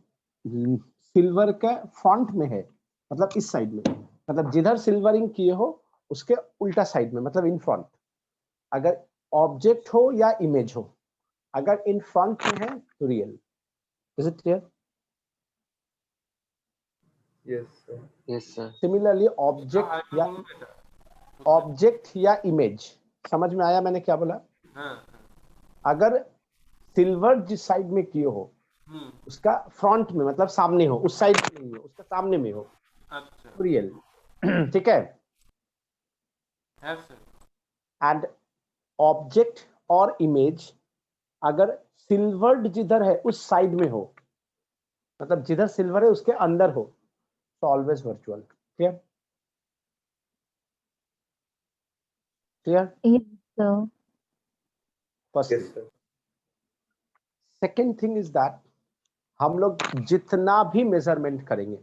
सिल्वर के फ्रंट में है, मतलब इस साइड में, मतलब जिधर सिल्वरिंग किए हो उसके उल्टा साइड में, मतलब इन फ्रंट, अगर ऑब्जेक्ट हो या इमेज हो, अगर इन फ्रंट में है तो real. Is it clear? Yes, sir. Yes, sir. Similarly object या इमेज, समझ में आया मैंने क्या बोला? हाँ, अगर सिल्वर जिस साइड में किए हो उसका फ्रंट में, मतलब सामने हो, उस साइड में नहीं हो, उसका सामने में हो, अच्छा, रियल। ठीक है? यस सर, एंड ऑब्जेक्ट और इमेज अगर सिल्वर्ड जिधर है उस साइड में हो, मतलब जिधर सिल्वर है उसके अंदर हो, तो always virtual. Clear? Clear? Yes, sir. First. Yes, sir. Second thing is that हम लोग जितना भी मेजरमेंट करेंगे,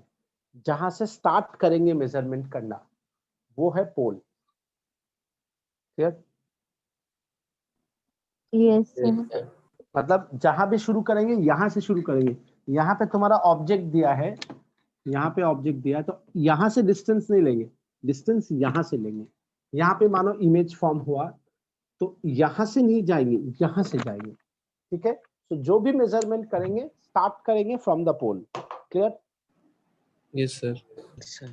जहां से स्टार्ट करेंगे मेजरमेंट करना, वो है पोल। Clear? Yes, Yes, sir. sir. मतलब जहां भी शुरू करेंगे यहां से शुरू करेंगे। यहाँ पे तुम्हारा ऑब्जेक्ट दिया है, यहाँ पे ऑब्जेक्ट दिया है, तो यहाँ से डिस्टेंस नहीं लेंगे, डिस्टेंस यहाँ से लेंगे। यहाँ पे मानो इमेज फॉर्म हुआ तो यहाँ से नहीं जाएंगे, यहाँ से जाएंगे। ठीक है? तो जो भी मेजरमेंट करेंगे स्टार्ट करेंगे from the pole. Clear? Yes, sir. Yes, sir.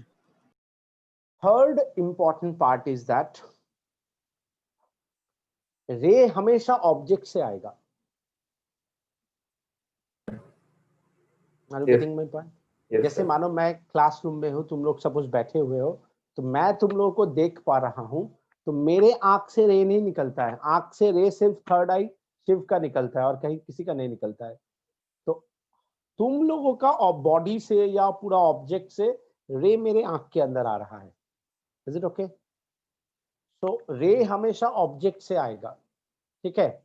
Third important part is that ray हमेशा ऑब्जेक्ट से आएगा। Yes. Getting my point? Yes, जैसे sir. मानो मैं क्लासरूम में हूँ, तुम लोग सपोज बैठे हुए हो, तो मैं तुम लोगों को देख पा रहा हूँ, तो मेरे आंख से रे नहीं निकलता है, आंख से रे सिर्फ थर्ड आई शिव का निकलता है और कहीं किसी का नहीं निकलता है। तो तुम लोगों का बॉडी से या पूरा ऑब्जेक्ट से रे मेरे आंख के अंदर आ रहा है। Is it okay? सो रे हमेशा ऑब्जेक्ट से आएगा। ठीक है?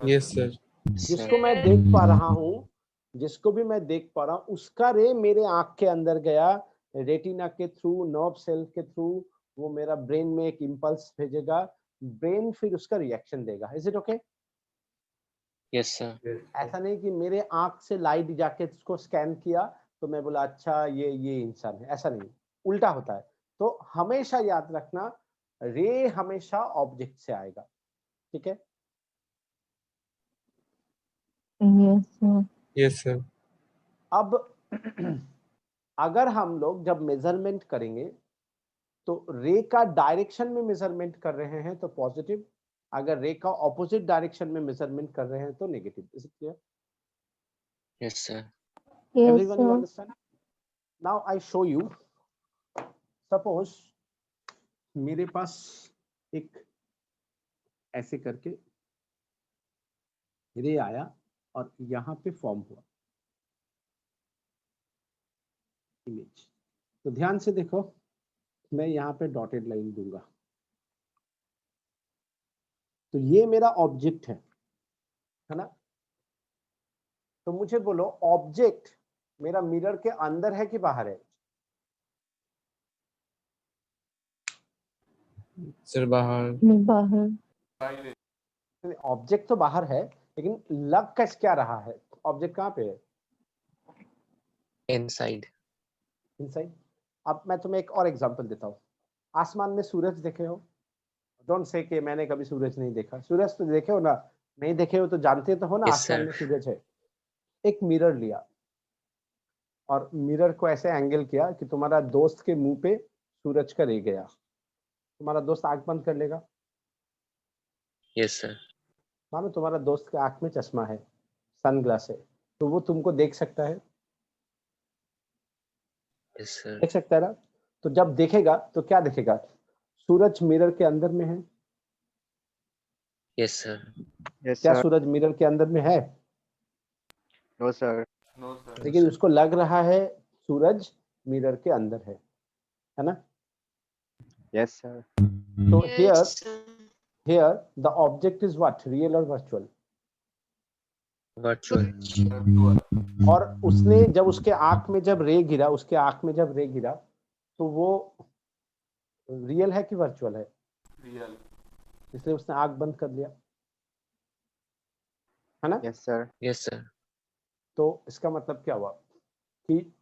Yes, sir. जिसको मैं देख पा रहा हूँ, जिसको भी मैं देख पा रहा हूँ, उसका रे मेरे आंख के अंदर गया, रेटिना के थ्रू, नर्व सेल के थ्रू, वो मेरा ब्रेन में एक इंपल्स भेजेगा, ब्रेन फिर उसका रिएक्शन देगा। Is it okay? Yes, sir. Yes, sir. ऐसा नहीं कि मेरे आंख से लाइट जाके उसको स्कैन किया तो मैं बोला अच्छा ये इंसान है, ऐसा नहीं, उल्टा होता है। तो हमेशा याद रखना रे हमेशा ऑब्जेक्ट से आएगा, ठीक है। Yes, sir. Yes, sir. अब अगर हम लोग जब मेजरमेंट करेंगे तो रे का डायरेक्शन में मेजरमेंट कर रहे हैं तो पॉजिटिव, अगर रे का ऑपोजिट डायरेक्शन में मेजरमेंट कर रहे हैं तो negative. Is it clear? Yes, sir. Yes, Everyone, you sir. understand? Now I show you. Suppose मेरे पास एक ऐसे करके रे आया और यहाँ पे फॉर्म हुआ इमेज। तो ध्यान से देखो, मैं यहाँ पे डॉटेड लाइन दूंगा, तो ये मेरा ऑब्जेक्ट है ना। तो मुझे बोलो ऑब्जेक्ट मेरा मिरर के अंदर है कि बाहर है? Sir, बाहर. बाहर. बाहर ऑब्जेक्ट तो बाहर है, लेकिन लग कैस क्या रहा है? ऑब्जेक्ट कहाँ पे है? Inside. इनसाइड। अब मैं तुम्हें एक और एग्जांपल देता हूँ। आसमान में सूरज देखे हो? डोंट से कि मैंने कभी सूरज नहीं देखा। सूरज तो देखे हो ना, नहीं देखे हो तो जानते तो हो ना Yes, आसमान sir. में सूरज है। एक मिरर लिया और मिरर को ऐसे एंगल किया कि तुम्हारा दोस्त के मुंह पे सूरज का रे गया, तुम्हारा दोस्त आंख बंद कर लेगा? Yes, sir. मानो तुम्हारा दोस्त के आंख में चश्मा है, सनग्लास है, तो वो तुमको देख सकता है? Yes, sir. देख सकता है ना। तो जब देखेगा तो क्या देखेगा? सूरज मिरर के अंदर में है। Yes, sir. Yes, क्या sir. सूरज मिरर के अंदर में है? No, sir. No sir. लेकिन उसको लग रहा है सूरज मिरर के अंदर है ना। Yes, sir. तो Yes, sir. here the object is what, real or virtual? Virtual. और उसने जब उसके आंख में जब रे गिरा, उसके आंख में जब रे गिरा तो वो रियल है कि वर्चुअल है? रियल। इसलिए उसने आंख बंद कर लिया, है ना। Yes, sir. Yes, sir. तो इसका मतलब क्या हुआ कि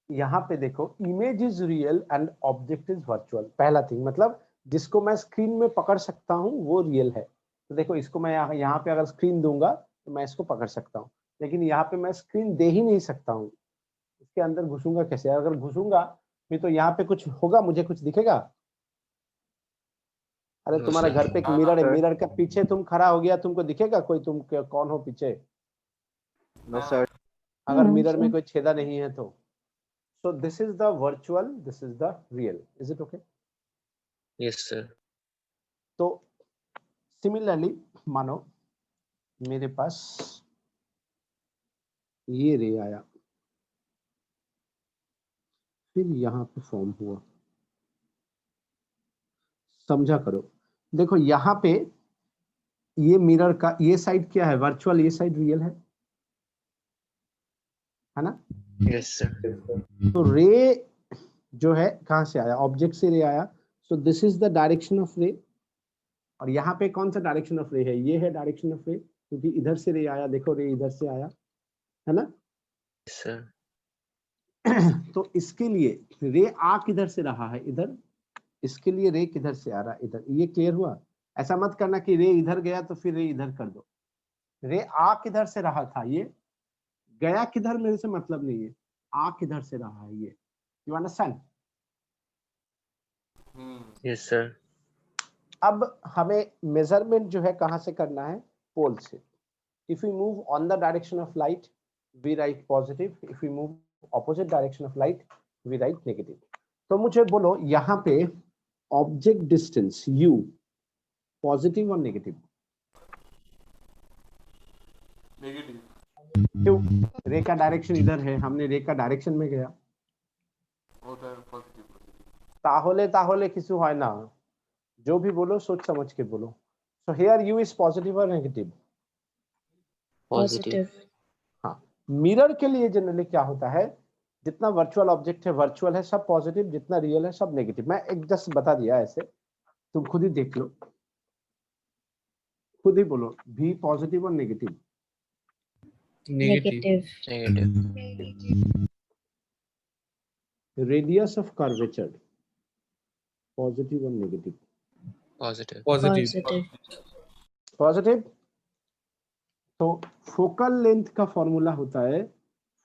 यहाँ पे देखो, image is real and object is virtual. पहला थिंग मतलब जिसको मैं स्क्रीन में पकड़ सकता हूँ वो रियल है। तो देखो इसको मैं यहाँ पे अगर स्क्रीन दूंगा तो मैं इसको पकड़ सकता हूँ, लेकिन यहाँ पे मैं स्क्रीन दे ही नहीं सकता हूँ। इसके अंदर घुसूंगा कैसे? अगर घुसूंगा फिर तो यहाँ पे कुछ होगा, मुझे कुछ दिखेगा? अरे No, तुम्हारा sir. घर पे एक हाँ, मिरर है, sir. मिरर के पीछे तुम खड़ा हो गया, तुमको दिखेगा कोई तुम कौन हो पीछे? No, sir. अगर No, मिरर में sir. कोई छेदा नहीं है तो। So this is the virtual, this is the real. Is it okay? Yes, sir. तो सिमिलरली मानो मेरे पास ये रे आया, फिर यहाँ पे फॉर्म हुआ। समझा करो, देखो यहाँ पे ये मिरर का ये साइड क्या है? वर्चुअल, ये साइड रियल है ना। Yes, sir. तो रे जो है कहाँ से आया? ऑब्जेक्ट से रे आया। So this is the direction of रे। और यहाँ पे कौन सा डायरेक्शन ऑफ रे है? ये है डायरेक्शन ऑफ रे, क्योंकि इधर से रे आया। देखो रे इधर से आया, है ना। Yes, sir. तो इसके लिए रे आ किधर से रहा है? इधर। इसके लिए रे किधर से आ रहा है? इधर। ये क्लियर हुआ? ऐसा मत करना कि रे इधर गया तो फिर रे इधर कर दो। रे आ किधर से रहा था? ये गया किधर मेरे से मतलब नहीं है, आ किधर से रहा है ये। You understand? Yes, sir. अब हमें मेजरमेंट जो है कहाँ से करना है? पोल से। If we move on the direction of light we write positive, if we move opposite direction of light we write negative. तो मुझे बोलो यहाँ पे ऑब्जेक्ट डिस्टेंस u पॉजिटिव और नेगेटिव? नेगेटिव। क्यों? रे का डायरेक्शन इधर है, हमने रे का डायरेक्शन में गया। होता है पॉजिटिव। ताहले किसी হয় না, जो भी बोलो सोच समझ के बोलो। So here u is positive और नेगेटिव? Positive. हाँ, मिरर के लिए जनरली क्या होता है, जितना वर्चुअल ऑब्जेक्ट है वर्चुअल है सब पॉजिटिव, जितना रियल है सब नेगेटिव। मैं एक जस्ट बता दिया ऐसे, तुम खुद ही देख लो, खुद ही बोलो भी पॉजिटिव और negative. Negative. Negative. Radius of curvature positive और नेगेटिव? Positive. Positive. पॉजिटिव। तो फोकल लेंथ का फॉर्मूला होता है,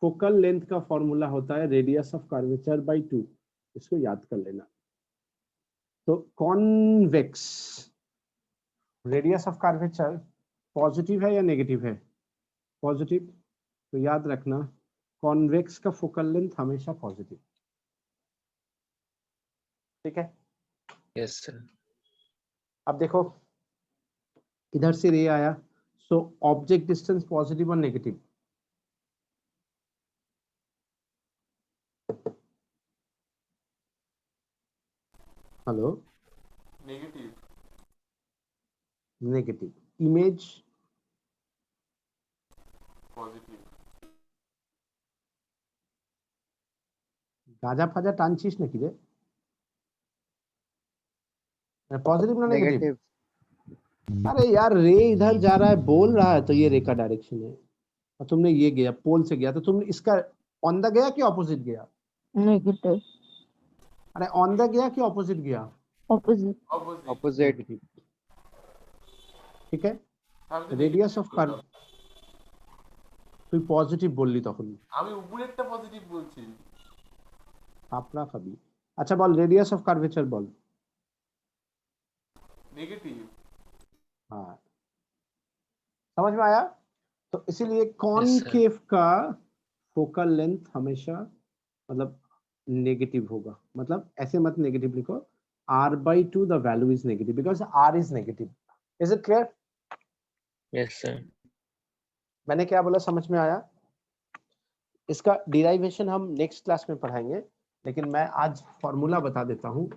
फोकल लेंथ का फॉर्मूला होता है रेडियस ऑफ कर्वेचर बाय 2। इसको याद कर लेना। तो convex radius of curvature positive है या नेगेटिव है? पॉजिटिव। तो याद रखना कॉन्वेक्स का फोकल लेंथ हमेशा पॉजिटिव। ठीक है। Yes, sir. अब देखो इधर से रे आया, सो ऑब्जेक्ट डिस्टेंस पॉजिटिव और negative? Hello? Negative. Negative. Image positive. Gaza फाजा टानছিস নাকি রে? पॉजिटिव ना नेगेटिव? Negative. अरे यार रे इधर जा रहा है, बोल रहा है तो ये रे का डायरेक्शन है, और तुमने ये गया पोल से गया, तो तुमने इसका ऑन द गया कि ऑपोजिट गया? Negative. अरे ऑन द गया कि ऑपोजिट गया? Opposite. Opposite. Opposite. नेगेटिव। ঠিক है। আমি তো রেডিয়াস negative অফ কার্ভ বললাম। তুই পজিটিভ বললি তখন আমি উপরেরটা পজিটিভ বলছি। আপনা খাবি। আচ্ছা বল রেডিয়াস অফ কার্ভেচার বল। नेगेटिव। हाँ समझ में आया? तो इसीलिए Yes, sir. कॉनकेव का फोकल लेंथ हमेशा मतलब नेगेटिव होगा। मतलब ऐसे मत नेगेटिव लिखो, r/2 the value is negative because r is negative. Is it clear? Yes, sir. मैंने क्या बोला समझ में आया? इसका डिराइवेशन हम नेक्स्ट क्लास में पढ़ाएंगे, लेकिन मैं आज फॉर्मूला बता देता हूँ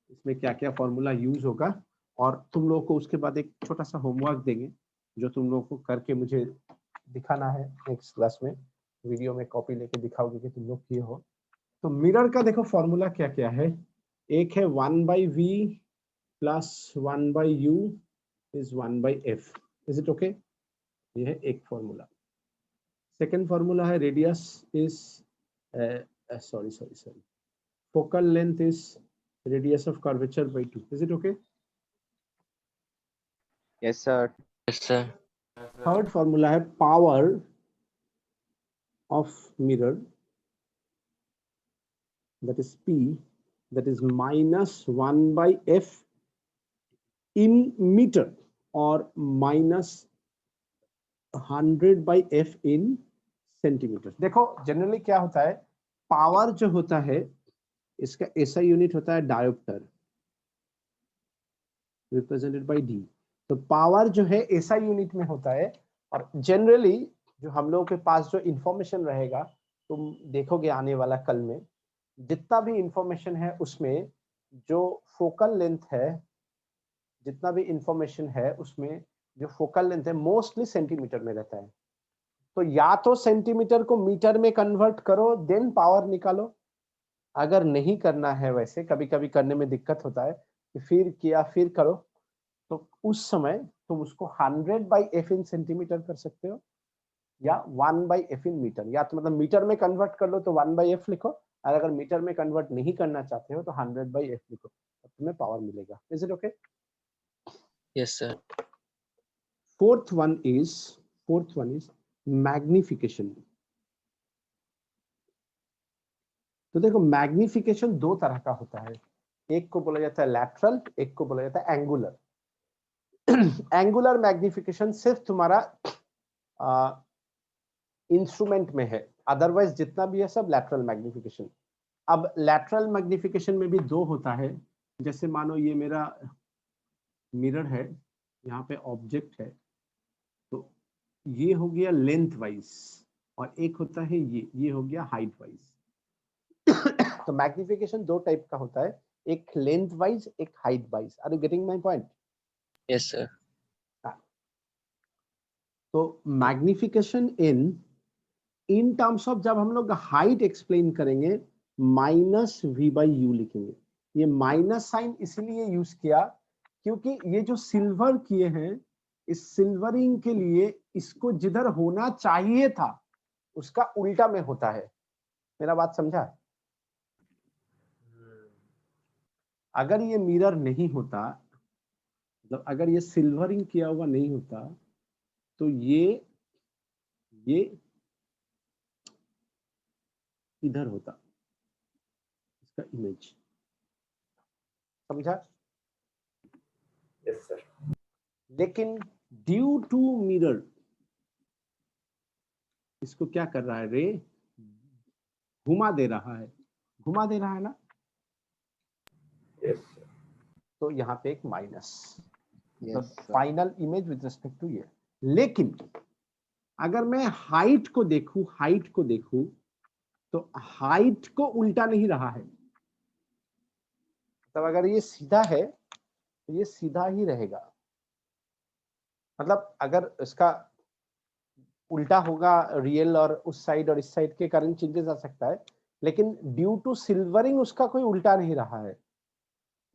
इसमें क्या क्या फॉर्मूला यूज होगा, और तुम लोगों को उसके बाद एक छोटा सा होमवर्क देंगे जो तुम लोगों को करके मुझे दिखाना है नेक्स्ट क्लास में। वीडियो में कॉपी लेके दिखाओगे कि तुम लोग किए हो। तो मिरर का देखो फॉर्मूला क्या क्या है। एक है 1/v plus 1/u is 1/f। Is it okay? ये है एक फॉर्मूला। सेकेंड फॉर्मूला है radius is sorry focal length is radius of curvature by 2। Is it okay? Yes, sir. Yes, sir. Third formula है power of mirror, that is P, that is -1/f in meter or -100/f in centimeter। देखो generally क्या होता है, power जो होता है इसका ऐसा यूनिट होता है डायोप्टर, रिप्रेजेंटेड बाय D। तो पावर जो है ऐसा यूनिट में होता है, और जनरली जो हम लोगों के पास जो इंफॉर्मेशन रहेगा, तुम देखोगे आने वाला कल में जितना भी इंफॉर्मेशन है उसमें जो फोकल लेंथ है, जितना भी इंफॉर्मेशन है उसमें जो फोकल लेंथ है मोस्टली सेंटीमीटर में रहता है। तो या तो सेंटीमीटर को मीटर में कन्वर्ट करो देन पावर निकालो, अगर नहीं करना है, वैसे कभी कभी करने में दिक्कत होता है कि फिर किया फिर करो, तो उस समय तुम उसको 100/f इन सेंटीमीटर कर सकते हो या 1/f इन मीटर, या तो मतलब मीटर में कन्वर्ट कर लो तो 1/f लिखो, और अगर मीटर में कन्वर्ट नहीं करना चाहते हो तो 100/f लिखो, तब तुम्हें पावर मिलेगा। Is it okay? Yes, sir. Fourth one is magnification. तो देखो मैग्निफिकेशन दो तरह का होता है, एक को बोला जाता है लैटरल, एक को बोला जाता है एंगुलर। एंगुलर मैग्निफिकेशन सिर्फ तुम्हारा इंस्ट्रूमेंट में है, अदरवाइज जितना भी है सब लैटरल मैग्निफिकेशन। अब लैटरल मैग्निफिकेशन में भी दो होता है, जैसे मानो ये मेरा मिरर है, यहाँ पे ऑब्जेक्ट है, तो ये हो गया लेंथ वाइज, और एक होता है ये हो गया हाइट वाइज। तो मैग्निफिकेशन दो टाइप का होता है, एक लेंथ वाइज एक height wise. Are you getting my point? Yes, sir. तो मैग्निफिकेशन इन टर्म्स ऑफ जब हम लोग हाइट एक्सप्लेन करेंगे -v/u लिखेंगे। ये माइनस साइन इसलिए यूज किया क्योंकि ये जो सिल्वर किए हैं, इस सिल्वरिंग के लिए इसको जिधर होना चाहिए था उसका उल्टा में होता है। मेरा बात समझा? अगर ये मिरर नहीं होता, मतलब अगर ये सिल्वरिंग किया हुआ नहीं होता, तो ये इधर होता इसका इमेज। समझा? Yes, sir. लेकिन ड्यू टू मिरर इसको क्या कर रहा है, रे घुमा दे रहा है, घुमा दे रहा है ना, Yes, sir. तो यहाँ पे एक minus, Yes, sir. Final image with respect to ये। लेकिन अगर मैं हाइट को देखूं तो हाइट को उल्टा नहीं रहा है, तब अगर ये सीधा है तो ये सीधा ही रहेगा। मतलब अगर इसका उल्टा होगा रियल और उस साइड और इस साइड के कारण चेंजेस आ सकता है, लेकिन ड्यू टू सिल्वरिंग उसका कोई उल्टा नहीं रहा है।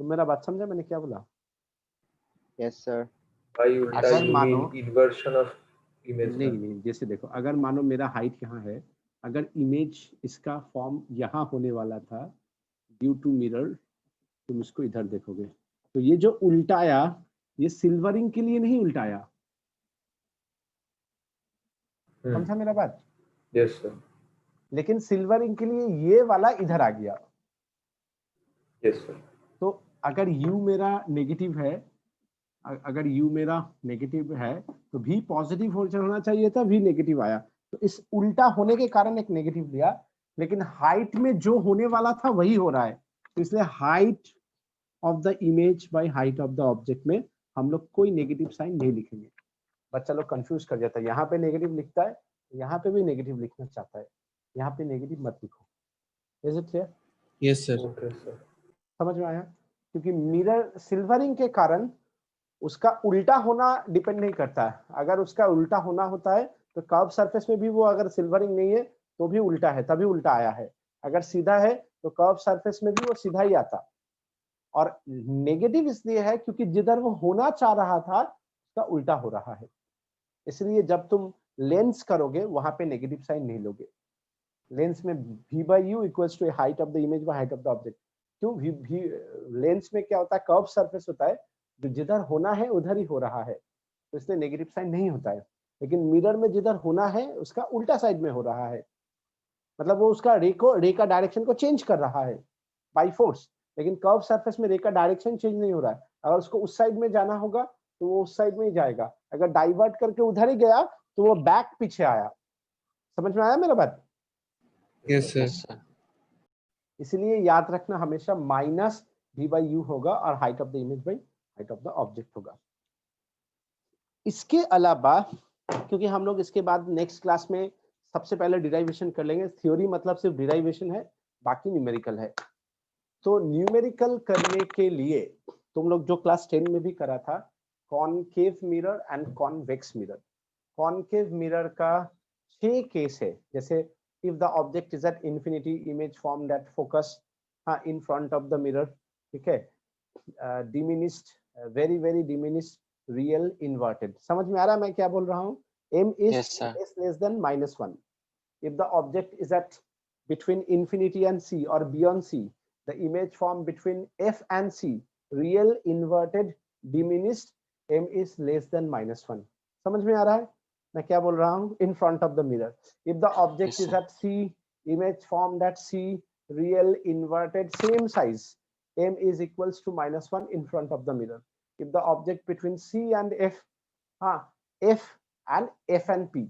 तो मेरा बात समझा मैंने क्या बोला? Yes, sir. By ulta अगर you मानो mean inversion of image. नहीं, जैसे देखो, अगर मानो मेरा हाइट यहाँ है, अगर इमेज इसका फॉर्म यहाँ होने वाला था ड्यू टू मिरर, तुम इसको इधर देखोगे तो ये जो उल्टाया ये सिल्वरिंग के लिए नहीं उल्टाया। समझा मेरा बात? Yes, sir. लेकिन सिल्वरिंग के लिए ये वाला इधर आ गया। Yes, sir. तो अगर u मेरा नेगेटिव है, अगर u मेरा नेगेटिव है तो v पॉजिटिव होना चाहिए था, v नेगेटिव आया, तो इस उल्टा होने के कारण एक नेगेटिव लिया। लेकिन हाइट में जो होने वाला था वही हो रहा है, तो इसलिए height of the image by height of the object में हम लोग कोई नेगेटिव साइन नहीं लिखेंगे। बच्चा लोग कंफ्यूज कर जाता है, यहाँ पे नेगेटिव लिखता है, यहाँ पे भी नेगेटिव लिखना चाहता है, यहाँ पे नेगेटिव मत लिखो। Is it clear? Yes, sir. Okay, sir. समझ में आया? क्योंकि मिरर सिल्वरिंग के कारण उसका उल्टा होना डिपेंड नहीं करता है। अगर उसका उल्टा होना होता है तो कर्व सरफेस में भी वो अगर सिल्वरिंग नहीं है तो भी उल्टा है, तभी उल्टा आया है। अगर सीधा है तो कर्व सरफेस में भी वो सीधा ही आता। और नेगेटिव इसलिए है क्योंकि जिधर वो होना चाह रहा था उसका उल्टा हो रहा है। इसलिए जब तुम लेंस करोगे वहां पे नेगेटिव साइन नहीं लोगे। लेंस में v by u equals to height of the image by height of the object. क्यों? लेंस में क्या होता है, कर्व सरफेस होता है, जो जिधर होना है उधर ही हो रहा है, तो इसलिए नेगेटिव साइन नहीं होता है। लेकिन मिरर में जिधर होना है उसका उल्टा साइड में हो रहा है, मतलब वो उसका रे का डायरेक्शन को चेंज कर रहा है बाय फोर्स। लेकिन कर्व सरफेस में रे का डायरेक्शन चेंज नहीं हो रहा है। अगर उसको उस साइड में जाना होगा तो वो उस साइड में ही जाएगा, अगर डाइवर्ट करके उधर ही गया तो वो बैक पीछे आया। समझ में आया मेरा बात? Yes, sir. Yes, sir. इसलिए याद रखना हमेशा माइनस v by u होगा और height of the image by height of the object होगा। इसके अलावा, क्योंकि हम लोग इसके बाद नेक्स्ट क्लास में सबसे पहले डिराइवेशन कर लेंगे, थ्योरी मतलब सिर्फ डिराइवेशन है, बाकी न्यूमेरिकल है। तो न्यूमेरिकल करने के लिए तुम लोग जो क्लास 10 में भी करा था, concave mirror and convex mirror. Concave mirror का 6 केस है, जैसे if the object is at infinity, image formed at focus in front of the mirror, ठीक है, diminished, very very diminished, real, inverted। समझ में आ रहा है मैं क्या बोल रहा हूँ? m is Yes, sir. less than -1 if the object is at between infinity and c or beyond c, the image formed between f and c, real, inverted, diminished, m is less than -1। समझ में आ रहा है मैं क्या बोल रहा हूँ? in front of the mirror, if the object Yes, is sir. at c, image formed at c, real, inverted, same size, m is equals to -1 in front of the mirror। if the object between c and f, f and p,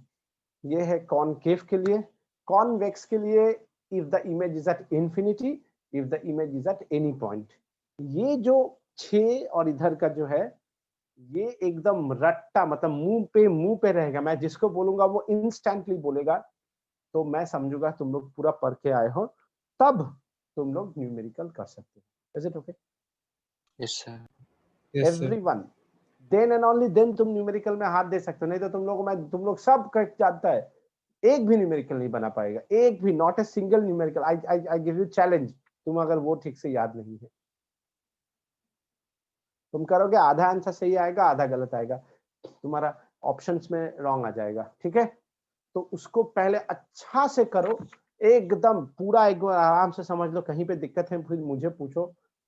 ये है concave के लिए। Convex के लिए if the image is at infinity, if the image is at any point। ये जो 6 और इधर का जो है ये एकदम रट्टा, मतलब मुंह पे रहेगा। मैं जिसको बोलूंगा वो इंस्टेंटली बोलेगा, तो मैं समझूंगा तुम लोग पूरा पढ़ के आए हो, तब तुम लोग न्यूमेरिकल कर सकते हो। Is it okay? Yes, sir. Yes, sir. Everyone, then and only then तुम न्यूमेरिकल में हाथ दे सकते हो, नहीं तो तुम लोग सब जानता है, एक भी न्यूमेरिकल नहीं बना पाएगा, एक भी, not a single numerical. I give you challenge, तुम अगर वो ठीक से याद नहीं है, तुम करोगे आधा आंसर सही आएगा, आधा गलत आएगा, तुम्हारा ऑप्शंस में रॉन्ग आ जाएगा। ठीक है, तो उसको पहले अच्छा से करो, एकदम पूरा एक बार आराम से समझ लो। कहीं पे दिक्कत है फिर मुझे पूछो,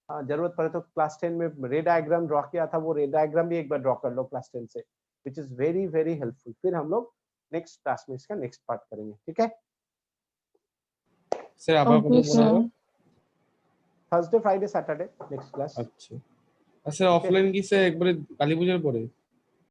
हाँ जरूरत पड़े तो क्लास 10 में रे डायग्राम ड्रॉ किया था, वो रे डायग्राम भी एक बार ड्रॉ कर लो क्लास 10 से, which is very very helpful. फिर हम लोग नेक्स्ट क्लास में इसका नेक्स्ट पार्ट करेंगे, ठीक है। স্যার আবার Okay, কবে sir. পড়াবো? Thursday Friday Saturday next class. আচ্ছা। আর স্যার অফলাইন কি স্যার একবারে কালী পূজার পরে?